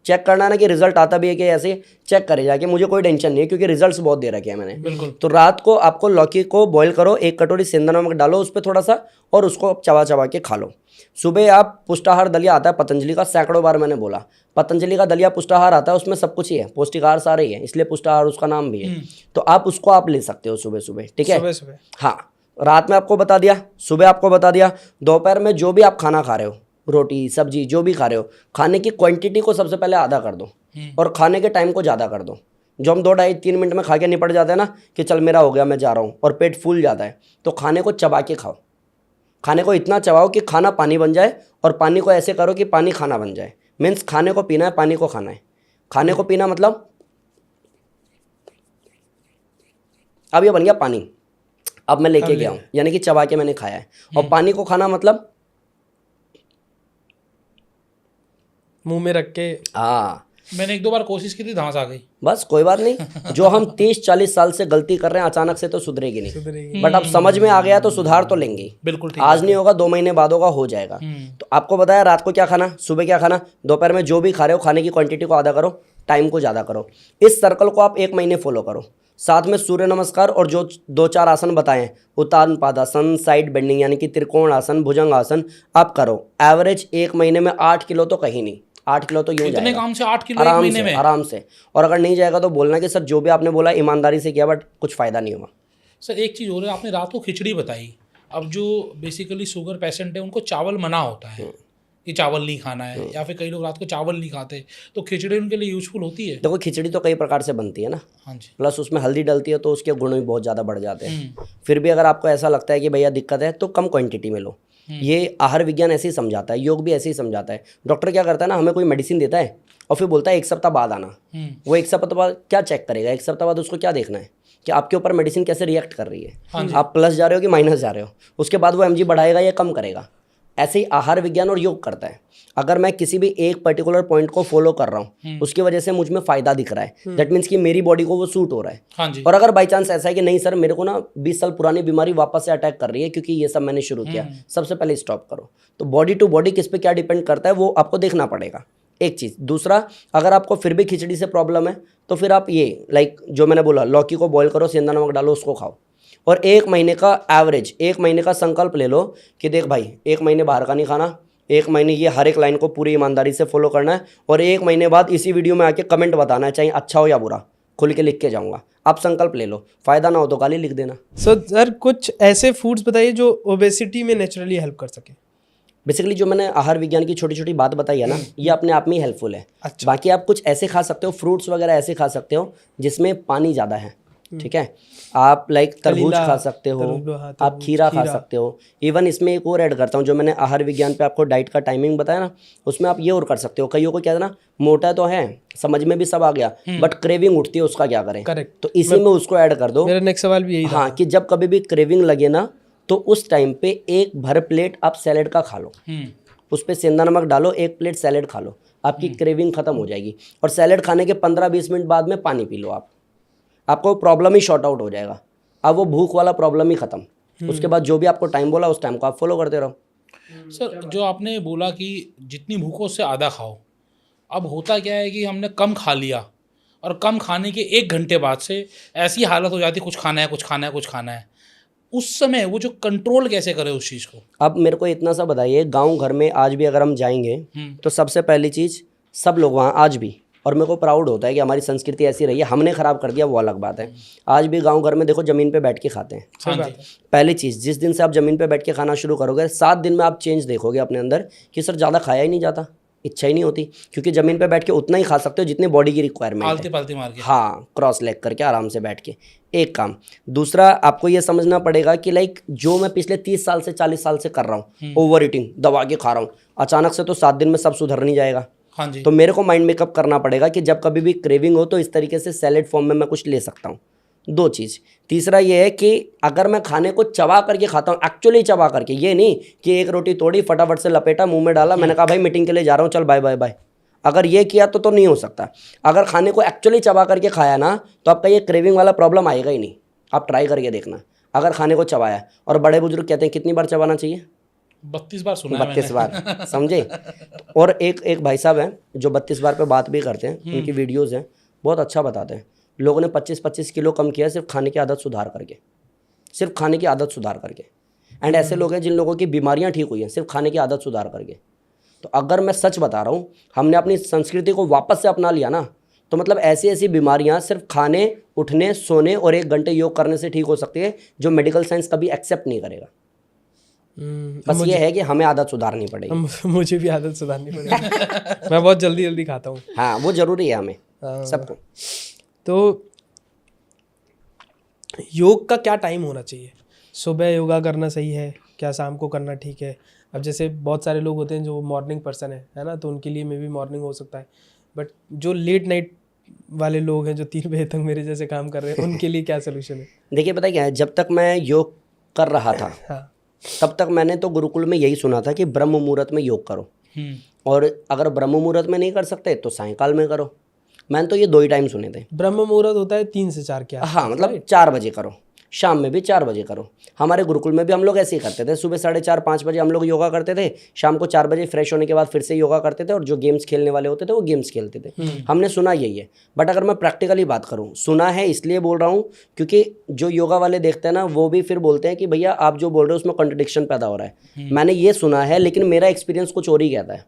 चेक करना है ना कि रिजल्ट आता भी है कि ऐसे, चेक करे जाके, मुझे कोई टेंशन नहीं है क्योंकि रिजल्ट्स बहुत दे रखे हैं मैंने। बिल्कुल। तो रात को आपको लौकी को बॉईल करो, 1 कटोरी सेंधा नमक डालो उस पर थोड़ा सा, और उसको चबा चबा के खा लो। सुबह आप पुष्टाहार दलिया आता है पतंजलि का, सैकड़ों बार मैंने बोला, पतंजलि का दलिया पुष्टाहार आता है, उसमें सब कुछ ही है, पौष्टिक आहार सारे ही है, इसलिए पुष्टाहार उसका नाम भी है। तो आप उसको आप ले सकते हो सुबह सुबह, ठीक है। सुबह सुबह हाँ, रात में आपको बता दिया, सुबह आपको बता दिया। दोपहर में जो भी आप खाना खा रहे हो, रोटी सब्जी जो भी खा रहे हो, खाने की क्वांटिटी को सबसे पहले आधा कर दो और खाने के टाइम को ज़्यादा कर दो। जो हम 2-2.5-3 मिनट में खा के निपट जाते हैं ना कि चल मेरा हो गया मैं जा रहा हूँ, और पेट फूल जाता है, तो खाने को चबा के खाओ। खाने को इतना चबाओ कि खाना पानी बन जाए, और पानी को ऐसे करो कि पानी खाना बन जाए। मीन्स खाने को पीना है, पानी को खाना है। खाने को पीना मतलब अब ये बन गया पानी, अब मैं लेके गया हूँ, यानी कि चबा के मैंने खाया है। और पानी को खाना मतलब मुंह में रख के। हाँ, मैंने 1-2 बार कोशिश की थी, धांस आ गई। बस कोई बात नहीं, जो हम 30-40 साल से गलती कर रहे हैं अचानक से तो सुधरेगी नहीं, सुधरेगी। बट अब समझ में आ गया तो सुधार तो लेंगे। बिल्कुल ठीक। आज नहीं होगा 2 महीने बाद होगा, हो जाएगा। तो आपको बताया रात को क्या खाना, सुबह क्या खाना, दोपहर में जो भी खा रहे हो खाने की क्वांटिटी को आधा करो, टाइम को ज़्यादा करो। इस सर्कल को आप 1 महीने फॉलो करो। साथ में सूर्य नमस्कार और जो 2-4 आसन बताएं, उत्तान पादासन, साइड बेंडिंग यानी कि त्रिकोण आसन, भुजंग आसन, आप करो। एवरेज 1 महीने में 8 किलो तो कहीं नहीं, 8 किलो तो यूँ इतने जाएगा काम से 8 किलो एक आराम महीने से, में? आराम से। और अगर नहीं जाएगा तो बोलना कि सर जो भी आपने बोला ईमानदारी से किया बट कुछ फ़ायदा नहीं हुआ। सर एक चीज़ हो रही है, आपने रात को खिचड़ी बताई। अब जो बेसिकली शुगर पेशेंट है उनको चावल मना होता है कि चावल नहीं खाना है, या फिर कई लोग रात को चावल नहीं खाते, तो खिचड़ी उनके लिए यूजफुल होती है? देखो खिचड़ी तो कई प्रकार से बनती है ना, हाँ जी। प्लस उसमें हल्दी डलती है तो उसके गुण भी बहुत ज़्यादा बढ़ जाते हैं। फिर भी अगर आपको ऐसा लगता है कि भैया दिक्कत है तो कम क्वांटिटी में लो। ये आहार विज्ञान ऐसे ही समझाता है, योग भी ऐसे ही समझाता है। डॉक्टर क्या करता है ना, हमें कोई मेडिसिन देता है और फिर बोलता है 1 सप्ताह बाद आना। वो 1 सप्ताह बाद क्या चेक करेगा, 1 सप्ताह बाद उसको क्या देखना है कि आपके ऊपर मेडिसिन कैसे रिएक्ट कर रही है, आप प्लस जा रहे हो कि माइनस जा रहे हो, उसके बाद वो mg बढ़ाएगा या कम करेगा। ऐसे ही आहार विज्ञान और योग करता है। अगर मैं किसी भी एक पर्टिकुलर पॉइंट को फॉलो कर रहा हूँ, उसकी वजह से मुझ में फायदा दिख रहा है, दैट मीन्स कि मेरी बॉडी को वो सूट हो रहा है। हाँ जी। और अगर बाई चांस ऐसा है कि नहीं सर मेरे को ना 20 साल पुरानी बीमारी वापस से अटैक कर रही है क्योंकि ये सब मैंने शुरू किया, सबसे पहले स्टॉप करो। तो बॉडी टू बॉडी किस पे क्या डिपेंड करता है वो आपको देखना पड़ेगा, एक चीज़। दूसरा, अगर आपको फिर भी खिचड़ी से प्रॉब्लम है तो फिर आप ये जो मैंने बोला, लौकी को बॉईल करो, सेंधा नमक डालो, उसको खाओ। और 1 महीने का एवरेज, 1 महीने का संकल्प ले लो कि देख भाई 1 महीने बाहर का नहीं खाना, 1 महीने ये हर एक लाइन को पूरी ईमानदारी से फॉलो करना है, और 1 महीने बाद इसी वीडियो में आके कमेंट बताना है, चाहे अच्छा हो या बुरा, खुल के लिख के जाऊंगा। आप संकल्प ले लो, फायदा ना हो तो गाली लिख देना। सो सर कुछ ऐसे फूड्स बताइए जो ओबेसिटी में नेचुरली हेल्प कर सके। बेसिकली जो मैंने आहार विज्ञान की छोटी छोटी बात बताई है ना, ये अपने आप में ही हेल्पफुल है। अच्छा। बाकी आप कुछ ऐसे खा सकते हो, फ्रूट्स वगैरह ऐसे खा सकते हो जिसमें पानी ज़्यादा है, ठीक है। आप तरबूज कलीला, खा सकते हो, हाँ, आप तरबूज, खीरा खा सकते हो। इवन इसमें एक और ऐड करता हूँ, जो मैंने आहार विज्ञान पे आपको डाइट का टाइमिंग बताया ना, उसमें आप ये और कर सकते हो। कईयों को क्या है ना, मोटा तो है, समझ में भी सब आ गया, बट क्रेविंग उठती है, उसका क्या करें। करेक्ट। तो इसी में उसको ऐड कर दो। मेरा नेक्स्ट सवाल भी यही था। हाँ, कि जब कभी भी क्रेविंग लगे ना तो उस टाइम पे 1 भर प्लेट आप सैलेड का खा लो, उस पर सेंधा नमक डालो, 1 प्लेट सैलेड खा लो, आपकी क्रेविंग खत्म हो जाएगी। और सैलेड खाने के 15-20 मिनट बाद में पानी पी लो, आपको प्रॉब्लम ही शॉर्ट आउट हो जाएगा। अब वो भूख वाला प्रॉब्लम ही खत्म। उसके बाद जो भी आपको टाइम बोला उस टाइम को आप फॉलो करते रहो। सर जो आपने बोला कि जितनी भूख हो उससे आधा खाओ, अब होता क्या है कि हमने कम खा लिया और कम खाने के 1 घंटे बाद से ऐसी हालत हो जाती, कुछ खाना है कुछ खाना है कुछ खाना है। उस समय वो जो कंट्रोल कैसे करे उस चीज़ को? अब मेरे को इतना सा बताइए, गांव घर में आज भी अगर हम जाएंगे तो सबसे पहली चीज़ सब लोग वहाँ आज भी, और मेरे को प्राउड होता है कि हमारी संस्कृति ऐसी रही है, हमने ख़राब कर दिया वो अलग बात है, आज भी गांव घर में देखो ज़मीन पे बैठ के खाते हैं। हाँ जी। पहली चीज़, जिस दिन से आप ज़मीन पे बैठ के खाना शुरू करोगे, 7 दिन में आप चेंज देखोगे अपने अंदर कि सर ज़्यादा खाया ही नहीं जाता, इच्छा ही नहीं होती, क्योंकि ज़मीन पे बैठ के उतना ही खा सकते हो जितनी बॉडी की रिक्वायरमेंट है। आलती पालती मार के। हाँ, क्रॉस लेग करके आराम से बैठ के, एक काम। दूसरा, आपको ये समझना पड़ेगा कि जो मैं पिछले 30 साल से 40 साल से कर रहा हूँ, ओवर ईटिंग, दबा के खा रहा हूँ, अचानक से तो 7 दिन में सब सुधर नहीं जाएगा। हाँ जी। तो मेरे को माइंड मेकअप करना पड़ेगा कि जब कभी भी क्रेविंग हो तो इस तरीके से सैलेड फॉर्म में मैं कुछ ले सकता हूँ। दो चीज़। तीसरा ये है कि अगर मैं खाने को चबा करके खाता हूँ, एक्चुअली चबा करके, ये नहीं कि एक रोटी तोड़ी फटाफट से लपेटा मुंह में डाला, मैंने कहा भाई मीटिंग के लिए जा रहा हूँ चल बाय बाय बाय, अगर ये किया तो नहीं हो सकता। अगर खाने को एक्चुअली चबा करके खाया ना तो आपका ये क्रेविंग वाला प्रॉब्लम आएगा ही नहीं। आप ट्राई करके देखना, अगर खाने को चबाया, और बड़े बुजुर्ग कहते हैं कितनी बार चबाना चाहिए? 32 बार सुना है 32 बार, समझे? और एक भाई साहब हैं जो 32 बार पे बात भी करते हैं, उनकी वीडियोज़ हैं, बहुत अच्छा बताते हैं। लोगों ने 25-25 किलो कम किया सिर्फ खाने की आदत सुधार करके, सिर्फ खाने की आदत सुधार करके। एंड ऐसे लोग हैं जिन लोगों की बीमारियां ठीक हुई हैं सिर्फ खाने की आदत सुधार करके। तो अगर मैं सच बता रहा हूँ, हमने अपनी संस्कृति को वापस से अपना लिया ना, तो मतलब ऐसी ऐसी बीमारियां सिर्फ खाने, उठने, सोने और 1 घंटे योग करने से ठीक हो सकती है, जो मेडिकल साइंस कभी एक्सेप्ट नहीं करेगा। बस ये है कि हमें आदत सुधारनी पड़ेगी। मुझे भी आदत सुधारनी पड़ेगी। मैं बहुत जल्दी जल्दी खाता हूँ। हाँ, वो ज़रूरी है हमें सबको। तो योग का क्या टाइम होना चाहिए? सुबह योगा करना सही है क्या, शाम को करना ठीक है? अब जैसे बहुत सारे लोग होते हैं जो मॉर्निंग पर्सन है ना, तो उनके लिए मे बी मॉर्निंग हो सकता है, बट जो लेट नाइट वाले लोग हैं जो 3 बजे तक मेरे जैसे काम कर रहे हैं, उनके लिए क्या सोल्यूशन है? देखिए पता क्या है, जब तक मैं योग कर रहा था हाँ, तब तक मैंने तो गुरुकुल में यही सुना था कि ब्रह्म मुहूर्त में योग करो, और अगर ब्रह्म मुहूर्त में नहीं कर सकते तो सायंकाल में करो। मैंने तो ये 2 ही टाइम सुने थे। ब्रह्म मुहूर्त होता है 3 से 4 क्या? हाँ, मतलब 4 बजे करो, शाम में भी 4 बजे करो। हमारे गुरुकुल में भी हम लोग ऐसे ही करते थे, सुबह 4:30-5 बजे हम लोग योगा करते थे, शाम को 4 बजे फ्रेश होने के बाद फिर से योगा करते थे, और जो गेम्स खेलने वाले होते थे वो गेम्स खेलते थे। हमने सुना यही है। बट अगर मैं प्रैक्टिकली बात करूँ, सुना है इसलिए बोल रहा हूँ क्योंकि जो योगा वाले देखते हैं ना, वो भी फिर बोलते हैं कि भैया आप जो बोल रहे हो उसमें कॉन्ट्रडिक्शन पैदा हो रहा है। मैंने ये सुना है, लेकिन मेरा एक्सपीरियंस कुछ और ही कहता है।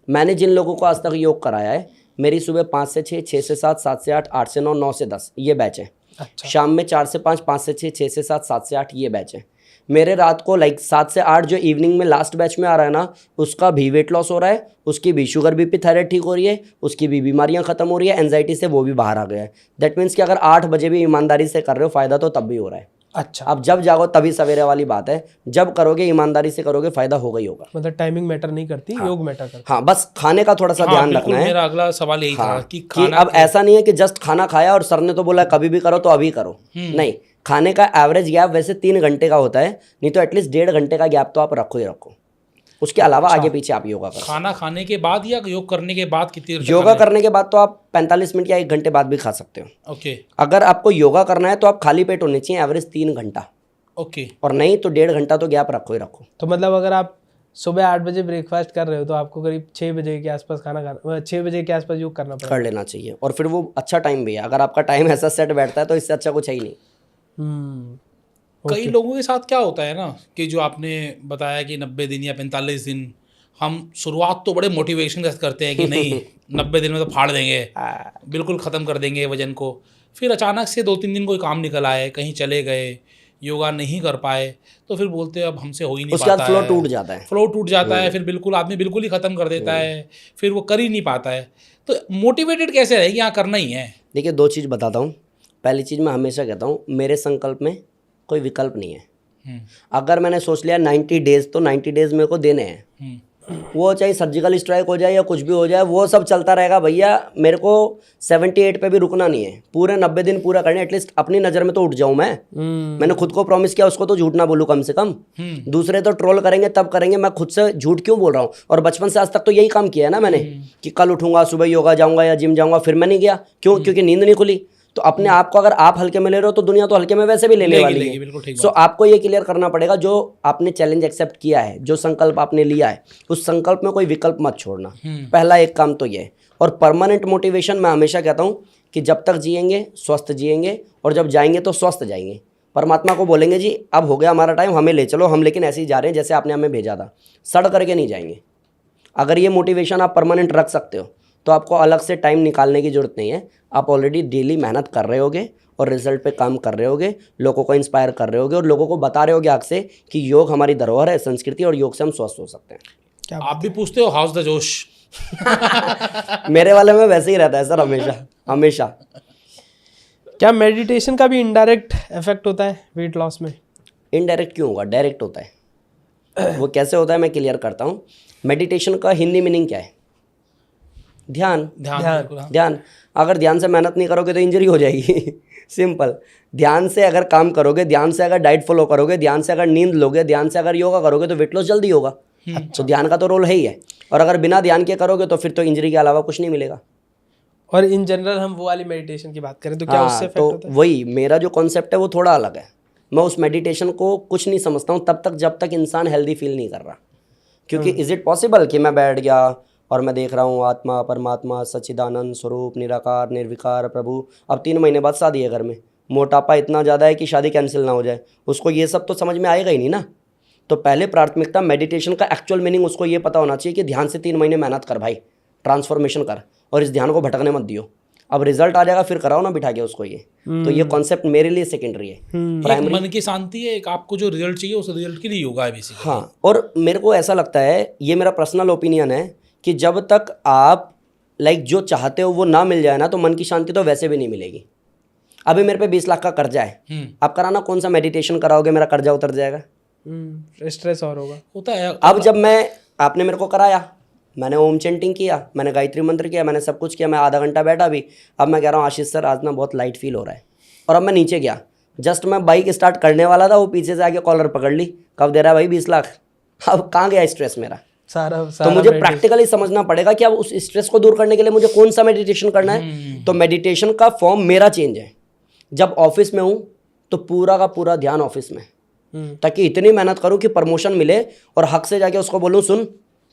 मैंने जिन लोगों को आज तक योग कराया है, मेरी सुबह 5 से 6, 6 से 7, 7 से 8, 8 से 9, 9 से 10 ये बैच है। अच्छा। शाम में 4 से 5, 5 से 6, 6 से 7, 7 से 8 ये बैच है। मेरे रात को 7 से 8 जो इवनिंग में लास्ट बैच में आ रहा है ना, उसका भी वेट लॉस हो रहा है, उसकी भी शुगर बीपी थायराइड ठीक हो रही है, उसकी भी बीमारियां खत्म हो रही है, एंजाइटी से वो भी बाहर आ गया है। दैट मीन्स कि अगर 8 बजे भी ईमानदारी से कर रहे हो, फ़ायदा तो तब भी हो रहा है। अच्छा, अब जब जागो तभी सवेरे वाली बात है, जब करोगे ईमानदारी से करोगे फ़ायदा होगा ही होगा। मतलब टाइमिंग मैटर नहीं करती, योग मैटर करता हाँ, बस खाने का थोड़ा सा हाँ, ध्यान बिल्कुल, रखना है। मेरा अगला सवाल यही था कि खाना अब ऐसा नहीं है कि जस्ट खाना खाया और सर ने तो बोला कभी भी करो तो अभी करो, नहीं। खाने का एवरेज गैप वैसे 3 घंटे का होता है, नहीं तो एटलीस्ट 1.5 घंटे का गैप तो आप रखो ही रखो। उसके अलावा आगे पीछे आप योगा करो। खाना खाने के बाद या योग करने के बाद कितनी देर तक योगा करने के बाद तो आप 45 मिनट या 1 घंटे बाद भी खा सकते हो। ओके अगर आपको योगा करना है तो आप खाली पेट होने चाहिए, एवरेज 3 घंटा, ओके और नहीं तो 1.5 घंटा तो गैप रखो ही रखो। तो मतलब अगर आप सुबह 8 बजे ब्रेकफास्ट कर रहे हो तो आपको करीब 6 बजे के आसपास खाना खाना, 6 बजे के आसपास योग करना पड़ेगा। कर लेना चाहिए, और फिर वो अच्छा टाइम भी है। अगर आपका टाइम ऐसा सेट बैठता है तो इससे अच्छा कुछ है ही नहीं। कई लोगों के साथ क्या होता है ना कि जो आपने बताया कि 90 दिन या 45 दिन, हम शुरुआत तो बड़े मोटिवेशन के साथ करते हैं कि नहीं 90 दिन में तो फाड़ देंगे, बिल्कुल ख़त्म कर देंगे वजन को। फिर अचानक से 2-3 दिन कोई काम निकल आए, कहीं चले गए, योगा नहीं कर पाए, तो फिर बोलते हैं अब हमसे हो ही नहीं उसके पाता बाद फ्लो है, टूट जाता है। फ्लो टूट जाता है, फिर बिल्कुल आदमी बिल्कुल ही ख़त्म कर देता है, फिर वो कर ही नहीं पाता है। तो मोटिवेटेड कैसे रहे कि यहाँ करना ही है? देखिए 2 चीज़ बताता हूँ। पहली चीज़ मैं हमेशा कहता हूँ, मेरे संकल्प में कोई विकल्प नहीं है। अगर मैंने सोच लिया 90 डेज तो 90 डेज मेरे को देने हैं, वो चाहे सर्जिकल स्ट्राइक हो जाए या कुछ भी हो जाए, वो सब चलता रहेगा भैया। मेरे को 78 पे भी रुकना नहीं है, पूरे 90 दिन पूरा करने। एटलीस्ट अपनी नज़र में तो उठ जाऊँ मैं। मैंने खुद को प्रॉमिस किया, उसको तो झूठ ना बोलूँ कम से कम। दूसरे तो ट्रोल करेंगे तब करेंगे, मैं खुद से झूठ क्यों बोल रहा हूँ? और बचपन से आज तक तो यही काम किया है ना मैंने, कि कल उठूंगा, सुबह योगा जाऊँगा या जिम जाऊँगा, फिर मैं नहीं गया। क्यों? क्योंकि नींद नहीं खुली। तो अपने आप को अगर आप हल्के में ले रहे हो तो दुनिया तो हल्के में वैसे भी लेने वाली है। सो आपको ये क्लियर करना पड़ेगा, जो आपने चैलेंज एक्सेप्ट किया है, जो संकल्प आपने लिया है, उस संकल्प में कोई विकल्प मत छोड़ना। पहला एक काम तो ये है। और परमानेंट मोटिवेशन मैं हमेशा कहता हूँ कि जब तक जिएंगे स्वस्थ जिएंगे, और जब जाएंगे तो स्वस्थ जाएंगे। परमात्मा को बोलेंगे जी अब हो गया हमारा टाइम, हमें ले चलो, हम लेकिन ऐसे ही जा रहे हैं जैसे आपने हमें भेजा था, सड़ करके नहीं जाएंगे। अगर ये मोटिवेशन आप परमानेंट रख सकते हो तो आपको अलग से टाइम निकालने की ज़रूरत नहीं है। आप ऑलरेडी डेली मेहनत कर रहे होगे और रिजल्ट पे काम कर रहे होगे, लोगों को इंस्पायर कर रहे होगे, और लोगों को बता रहे होगे आग से कि योग हमारी धरोहर है, संस्कृति, और योग से हम स्वस्थ हो सकते हैं। क्या आप भी पूछते हो हाउस द जोश? मेरे वाले में वैसे ही रहता है सर, हमेशा हमेशा। क्या मेडिटेशन का भी इनडायरेक्ट इफेक्ट होता है वेट लॉस में? इनडायरेक्ट क्यों होगा, डायरेक्ट होता है। वो कैसे होता है मैं क्लियर करता हूँ। मेडिटेशन का हिंदी मीनिंग क्या है? ध्यान। ध्यान ध्यान। बिल्कुल, हाँ। ध्यान, अगर ध्यान से मेहनत नहीं करोगे तो इंजरी हो जाएगी सिंपल। ध्यान से अगर काम करोगे, ध्यान से अगर डाइट फॉलो करोगे, ध्यान से अगर नींद लोगे, ध्यान से अगर योगा करोगे तो वेट लॉस जल्दी होगा। तो ध्यान का तो रोल है ही है। और अगर बिना ध्यान के करोगे तो फिर तो इंजरी के अलावा कुछ नहीं मिलेगा। और इन जनरल हम वो वाली मेडिटेशन की बात करें तो क्या उससे इफेक्ट तो होता है? वही मेरा जो कॉन्सेप्ट है वो थोड़ा अलग है। मैं उस मेडिटेशन को कुछ नहीं समझता हूँ तब तक जब तक इंसान हेल्दी फील नहीं कर रहा। क्योंकि इज इट पॉसिबल कि मैं बैठ गया और मैं देख रहा हूँ आत्मा परमात्मा सच्चिदानंद स्वरूप निराकार निर्विकार प्रभु, अब 3 महीने बाद शादी है घर में, मोटापा इतना ज़्यादा है कि शादी कैंसिल ना हो जाए, उसको ये सब तो समझ में आएगा ही नहीं ना। तो पहले प्राथमिकता मेडिटेशन का एक्चुअल मीनिंग उसको ये पता होना चाहिए कि ध्यान से 3 महीने मेहनत कर भाई, ट्रांसफॉर्मेशन कर, और इस ध्यान को भटकने मत दियो। अब रिजल्ट आ जाएगा फिर कराओ ना बिठा के उसको ये। तो ये कॉन्सेप्ट मेरे लिए सेकेंडरी है। एक मन की शांति है, एक आपको जो रिजल्ट चाहिए उस रिजल्ट के लिए योगा है बेसिकली। हाँ, और मेरे को ऐसा लगता है, ये मेरा पर्सनल ओपिनियन है कि जब तक आप जो चाहते हो वो ना मिल जाए ना तो मन की शांति तो वैसे भी नहीं मिलेगी। अभी मेरे पे 20 लाख का कर्जा है, आप कराना कौन सा मेडिटेशन कराओगे मेरा कर्जा उतर जाएगा? स्ट्रेस और होगा। होता है। अब जब आपने मेरे को कराया, मैंने ओम चैंटिंग किया, मैंने गायत्री मंत्र किया, मैंने सब कुछ किया, मैं आधा घंटा बैठा भी, अब मैं कह रहा हूँ आशीष सर आज ना बहुत लाइट फील हो रहा है, और अब मैं नीचे गया, जस्ट मैं बाइक स्टार्ट करने वाला था, वो पीछे से आके कॉलर पकड़ ली, कब दे रहा है भाई 20 लाख। अब कहाँ गया स्ट्रेस मेरा? सारा तो मुझे प्रैक्टिकली समझना पड़ेगा कि अब उस स्ट्रेस को दूर करने के लिए मुझे कौन सा मेडिटेशन करना है। तो मेडिटेशन का फॉर्म मेरा चेंज है। जब ऑफिस में हूँ तो पूरा का पूरा ध्यान ऑफिस में, ताकि इतनी मेहनत करूँ कि प्रमोशन मिले और हक से जाके उसको बोलूँ सुन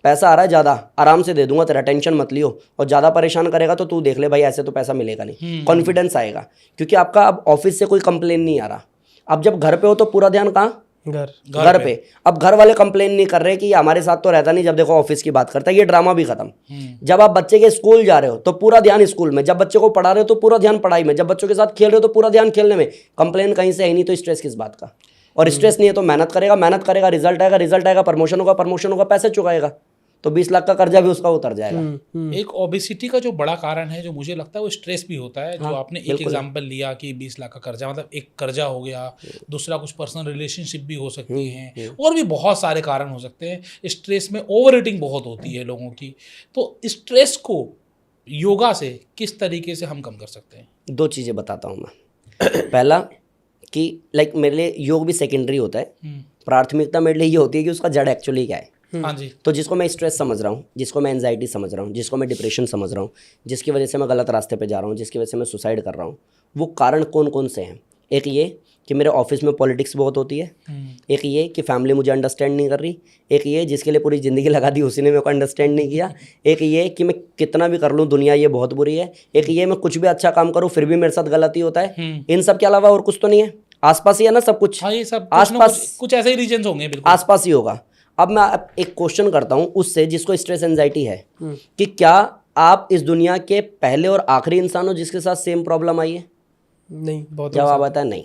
पैसा आ रहा है ज़्यादा, आराम से दे दूंगा, तेरा टेंशन मत लियो, और ज़्यादा परेशान करेगा तो तू देख ले भाई ऐसे तो पैसा मिलेगा नहीं। कॉन्फिडेंस आएगा क्योंकि आपका अब ऑफिस से कोई कंप्लेन नहीं आ रहा। अब जब घर पे हो तो पूरा ध्यान कहाँ? घर पे। अब घर वाले कंप्लेन नहीं कर रहे कि हमारे साथ तो रहता नहीं, जब देखो ऑफिस की बात करता है, ये ड्रामा भी खत्म। जब आप बच्चे के स्कूल जा रहे हो तो पूरा ध्यान स्कूल में, जब बच्चे को पढ़ा रहे हो तो पूरा ध्यान पढ़ाई में, जब बच्चों के साथ खेल रहे हो तो पूरा ध्यान खेलने में। कंप्लेन कहीं से है नहीं तो स्ट्रेस किस बात का? और स्ट्रेस नहीं है तो मेहनत करेगा रिजल्ट आएगा, प्रमोशन होगा, पैसे चुकाएगा, तो 20 लाख का कर्जा भी उसका उतर जाएगा। एक ओबेसिटी का जो बड़ा कारण है जो मुझे लगता है वो स्ट्रेस भी होता है। जो आपने एक एग्जांपल लिया कि 20 लाख का कर्जा, मतलब एक कर्जा हो गया, दूसरा कुछ पर्सनल रिलेशनशिप भी हो सकती हैं, और भी बहुत सारे कारण हो सकते हैं। स्ट्रेस में ओवर ईटिंग बहुत होती है लोगों की। तो स्ट्रेस को योगा से किस तरीके से हम कम कर सकते हैं? 2 चीज़ें बताता हूँ मैं। पहला कि मेरे लिए योग भी सेकेंडरी होता है, प्राथमिकता मेरे लिए ये होती है कि उसका जड़ एक्चुअली क्या है। हाँ जी। तो जिसको मैं स्ट्रेस समझ रहा हूँ, जिसको मैं एंजाइटी समझ रहा हूँ, जिसको मैं डिप्रेशन समझ रहा हूँ, जिसकी वजह से मैं गलत रास्ते पे जा रहा हूँ, जिसकी वजह से मैं सुसाइड कर रहा हूँ, वो कारण कौन कौन से हैं? एक ये कि मेरे ऑफिस में पॉलिटिक्स बहुत होती है, एक ये कि फैमिली मुझे अंडरस्टैंड नहीं कर रही, एक ये जिसके लिए पूरी ज़िंदगी लगा दी उसी ने मेरे को अंडरस्टैंड नहीं किया, एक ये कि मैं कितना भी कर लूँ दुनिया ये बहुत बुरी है, एक ये मैं कुछ भी अच्छा काम करूँ फिर भी मेरे साथ गलती होता है। इन सब के अलावा और कुछ तो नहीं है, आसपास ही है ना सब कुछ। हाँ, ये सब आसपास कुछ ऐसे ही रीजन होंगे, बिल्कुल आसपास ही होगा। अब मैं एक क्वेश्चन करता हूँ उससे जिसको स्ट्रेस एंजाइटी है, कि क्या आप इस दुनिया के पहले और आखिरी इंसान हो जिसके साथ सेम प्रॉब्लम आई है? नहीं, बहुत जवाब आता है नहीं।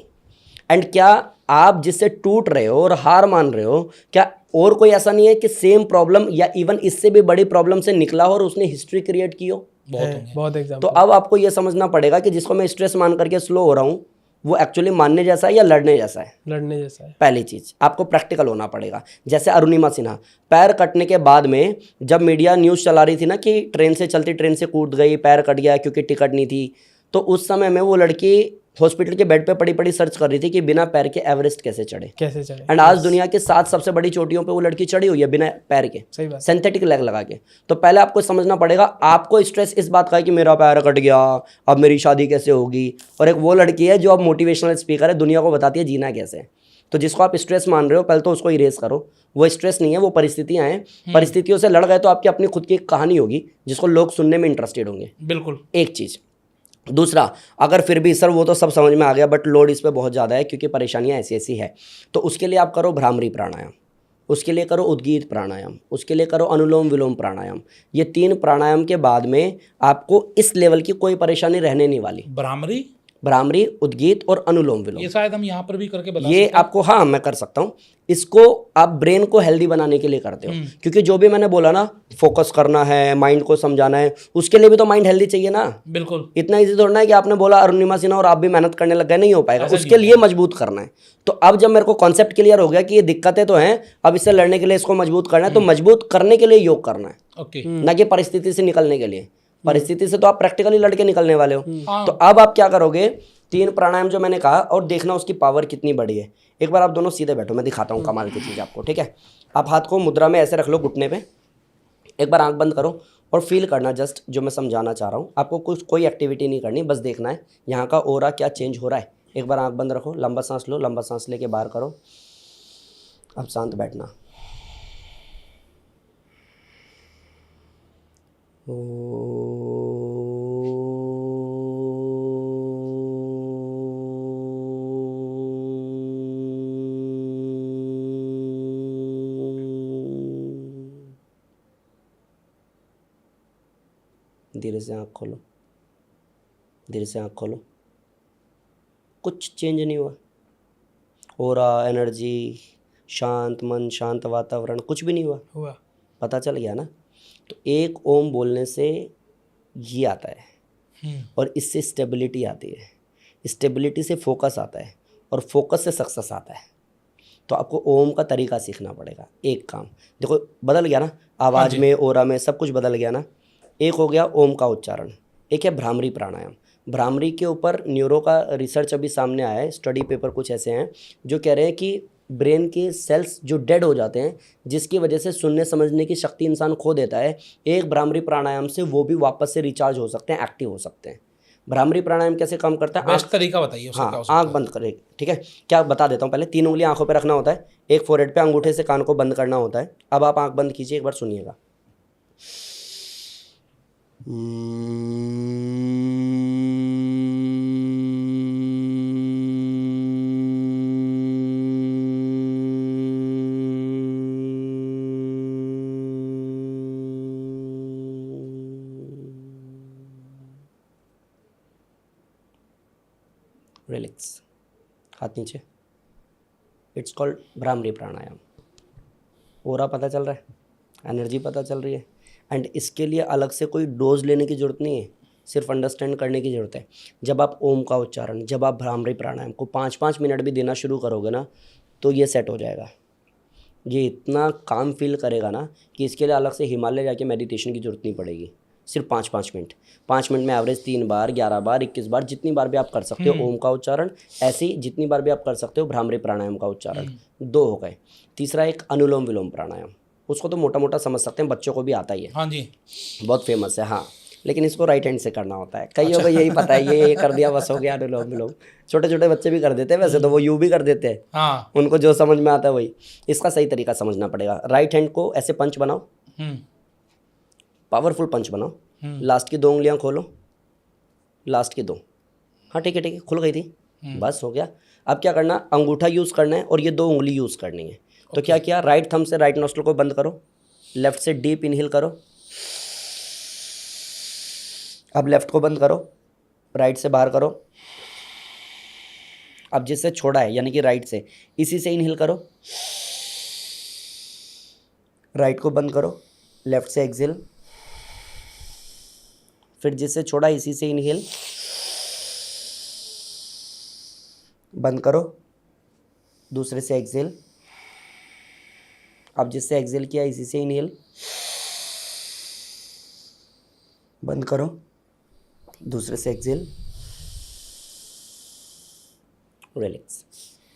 एंड क्या आप जिससे टूट रहे हो और हार मान रहे हो, क्या और कोई ऐसा नहीं है कि सेम प्रॉब्लम या इवन इससे भी बड़ी प्रॉब्लम से निकला हो और उसने हिस्ट्री क्रिएट की हो? बहुत एग्जाम्पल। तो अब आपको यह समझना पड़ेगा कि जिसको मैं स्ट्रेस मान करके स्लो हो रहा हूँ वो एक्चुअली मानने जैसा है या लड़ने जैसा है? लड़ने जैसा है। पहली चीज़ आपको प्रैक्टिकल होना पड़ेगा। जैसे अरुणिमा सिन्हा पैर कटने के बाद में जब मीडिया न्यूज़ चला रही थी ना कि ट्रेन से चलती ट्रेन से कूद गई, पैर कट गया क्योंकि टिकट नहीं थी, तो उस समय में वो लड़की हॉस्पिटल के बेड पे पड़ी पड़ी सर्च कर रही थी कि बिना पैर के एवरेस्ट कैसे चढ़े। एंड आज दुनिया के 7 सबसे बड़ी चोटियों पे वो लड़की चढ़ी हुई है बिना पैर के, सही बात, सिंथेटिक लेग लगा के। तो पहले आपको समझना पड़ेगा, आपको स्ट्रेस इस बात का है कि मेरा पैर कट गया, अब मेरी शादी कैसे होगी, और एक वो लड़की है जो अब मोटिवेशनल स्पीकर है, दुनिया को बताती है जीना कैसे। तो जिसको आप स्ट्रेस मान रहे हो पहले तो उसको इरेज करो। वो स्ट्रेस नहीं है, वो परिस्थितियां हैं, परिस्थितियों से लड़ गए तो आपकी अपनी खुद की एक कहानी होगी जिसको लोग सुनने में इंटरेस्टेड होंगे। बिल्कुल, एक चीज़। दूसरा, अगर फिर भी सर वो तो सब समझ में आ गया बट लोड इस पर बहुत ज़्यादा है क्योंकि परेशानियां ऐसी ऐसी है, तो उसके लिए आप करो भ्रामरी प्राणायाम, उसके लिए करो उद्गीत प्राणायाम, उसके लिए करो अनुलोम विलोम प्राणायाम। ये 3 प्राणायाम के बाद में आपको इस लेवल की कोई परेशानी रहने नहीं वाली। भ्रामरी, उद्गीत और अनुलोम विलोम, ये शायद हम यहाँ पर भी करके बता ये आपको, हाँ मैं कर सकता हूँ। इसको आप ब्रेन को हेल्दी बनाने के लिए करते हो, क्योंकि जो भी मैंने बोला ना, फोकस करना है, माइंड को समझाना है, उसके लिए भी तो माइंड हेल्दी चाहिए ना। बिल्कुल, इतना इजी थोड़ा है कि आपने बोला अरुणिमा सिन्हा और आप भी मेहनत करने लग गए, नहीं हो पाएगा। उसके लिए मजबूत करना है। तो अब जब मेरे को कॉन्सेप्ट क्लियर हो गया कि ये दिक्कतें तो हैं, अब इससे लड़ने के लिए इसको मजबूत करना है, तो मजबूत करने के लिए योग करना है, ओके, ना कि परिस्थिति से निकलने के लिए। परिस्थिति से तो आप प्रैक्टिकली लड़के निकलने वाले हो। हाँ। तो अब आप क्या करोगे, 3 प्राणायाम जो मैंने कहा, और देखना उसकी पावर कितनी बड़ी है। एक बार आप दोनों सीधे बैठो, मैं दिखाता हूँ कमाल की चीज़ आपको, ठीक है। आप हाथ को मुद्रा में ऐसे रख लो घुटने पे, एक बार आंख बंद करो और फील करना जस्ट जो मैं समझाना चाह रहा हूँ। आपको कोई एक्टिविटी नहीं करनी, बस देखना है यहाँ का ऑरा क्या चेंज हो रहा है। एक बार आंख बंद रखो, लंबा सांस लो, लंबा सांस लेके बाहर करो। अब शांत बैठना। धीरे से आँख खोलो, धीरे से आँख खोलो। कुछ चेंज नहीं हुआ, ऑरा, एनर्जी, शांत मन, शांत वातावरण, कुछ भी नहीं हुआ। पता चल गया ना। तो एक ओम बोलने से ये आता है और इससे स्टेबिलिटी आती है, स्टेबिलिटी से फोकस आता है और फोकस से सक्सेस आता है। तो आपको ओम का तरीका सीखना पड़ेगा। एक काम देखो बदल गया ना, आवाज़ में, ऑरा में, सब कुछ बदल गया ना। एक हो गया ओम का उच्चारण, एक है भ्रामरी प्राणायाम। भ्रामरी के ऊपर न्यूरो का रिसर्च अभी सामने आया है, स्टडी पेपर कुछ ऐसे हैं जो कह रहे हैं कि ब्रेन के सेल्स जो डेड हो जाते हैं, जिसकी वजह से सुनने समझने की शक्ति इंसान खो देता है, एक भ्रामरी प्राणायाम से वो भी वापस से रिचार्ज हो सकते हैं, एक्टिव हो सकते हैं। भ्रामरी प्राणायाम कैसे काम करता है? बेस्ट तरीका बताइए उसका। क्या हो सकता आँख बंद करें, ठीक है। क्या बता देता हूँ, पहले 3 उंगलियां आंखों पे रखना होता है, एक फोरहेड पे, अंगूठे से कान को बंद करना होता है। अब आप आँख बंद कीजिए, एक बार सुनिएगा। रिलैक्स, हाथ नीचे। It's called bhramari pranayama. Aura पता चल रहा है, एनर्जी पता चल रही है, एंड इसके लिए अलग से कोई डोज लेने की ज़रूरत नहीं है, सिर्फ अंडरस्टैंड करने की ज़रूरत है। जब आप ओम का उच्चारण, जब आप भ्रामरी प्राणायाम को 5-5 मिनट भी देना शुरू करोगे ना, तो ये सेट हो जाएगा। ये इतना काम फील करेगा ना कि इसके लिए अलग से हिमालय जाके मेडिटेशन की ज़रूरत नहीं पड़ेगी। सिर्फ 5-5 मिनट, 5 मिनट में एवरेज 3 बार, 11 बार, 21 बार, जितनी बार भी आप कर सकते हो ओम का उच्चारण। ऐसे ही जितनी बार भी आप कर सकते हो भ्रामरी प्राणायाम का उच्चारण। 2 हो गए। तीसरा एक अनुलोम विलोम प्राणायाम, उसको तो मोटा मोटा समझ सकते हैं, बच्चों को भी आता ही है। हाँ जी, बहुत फेमस है। हाँ, लेकिन इसको राइट हैंड से करना होता है। कईयों को यही पता है, ये कर दिया बस हो गया अनुलोम विलोम। छोटे छोटे बच्चे भी कर देते हैं, वैसे तो वो यूँ भी कर देते हैं। हाँ। उनको जो समझ में आता है वही। इसका सही तरीका समझना पड़ेगा। राइट हैंड को ऐसे पंच बनाओ, पावरफुल पंच बनाओ। लास्ट की 2 उंगलियां खोलो, लास्ट की 2। हाँ ठीक है ठीक है, खुल गई थी, बस हो गया। अब क्या करना, अंगूठा यूज़ करना है और ये 2 उंगली यूज़ करनी है। तो क्या किया, राइट थंब से राइट नोस्ट्रल को बंद करो, लेफ्ट से डीप इनहेल करो। अब लेफ्ट को बंद करो, राइट से बाहर करो। अब जिससे छोड़ा है यानी कि राइट से, इसी से इनहेल करो, राइट को बंद करो, लेफ्ट से एक्सहेल। फिर जिससे छोड़ा इसी से इनहेल, बंद करो, दूसरे से एक्सहेल। अब जिससे एक्सहेल किया इसी से इनहेल, बंद करो, दूसरे से एक्सहेल, रिलैक्स।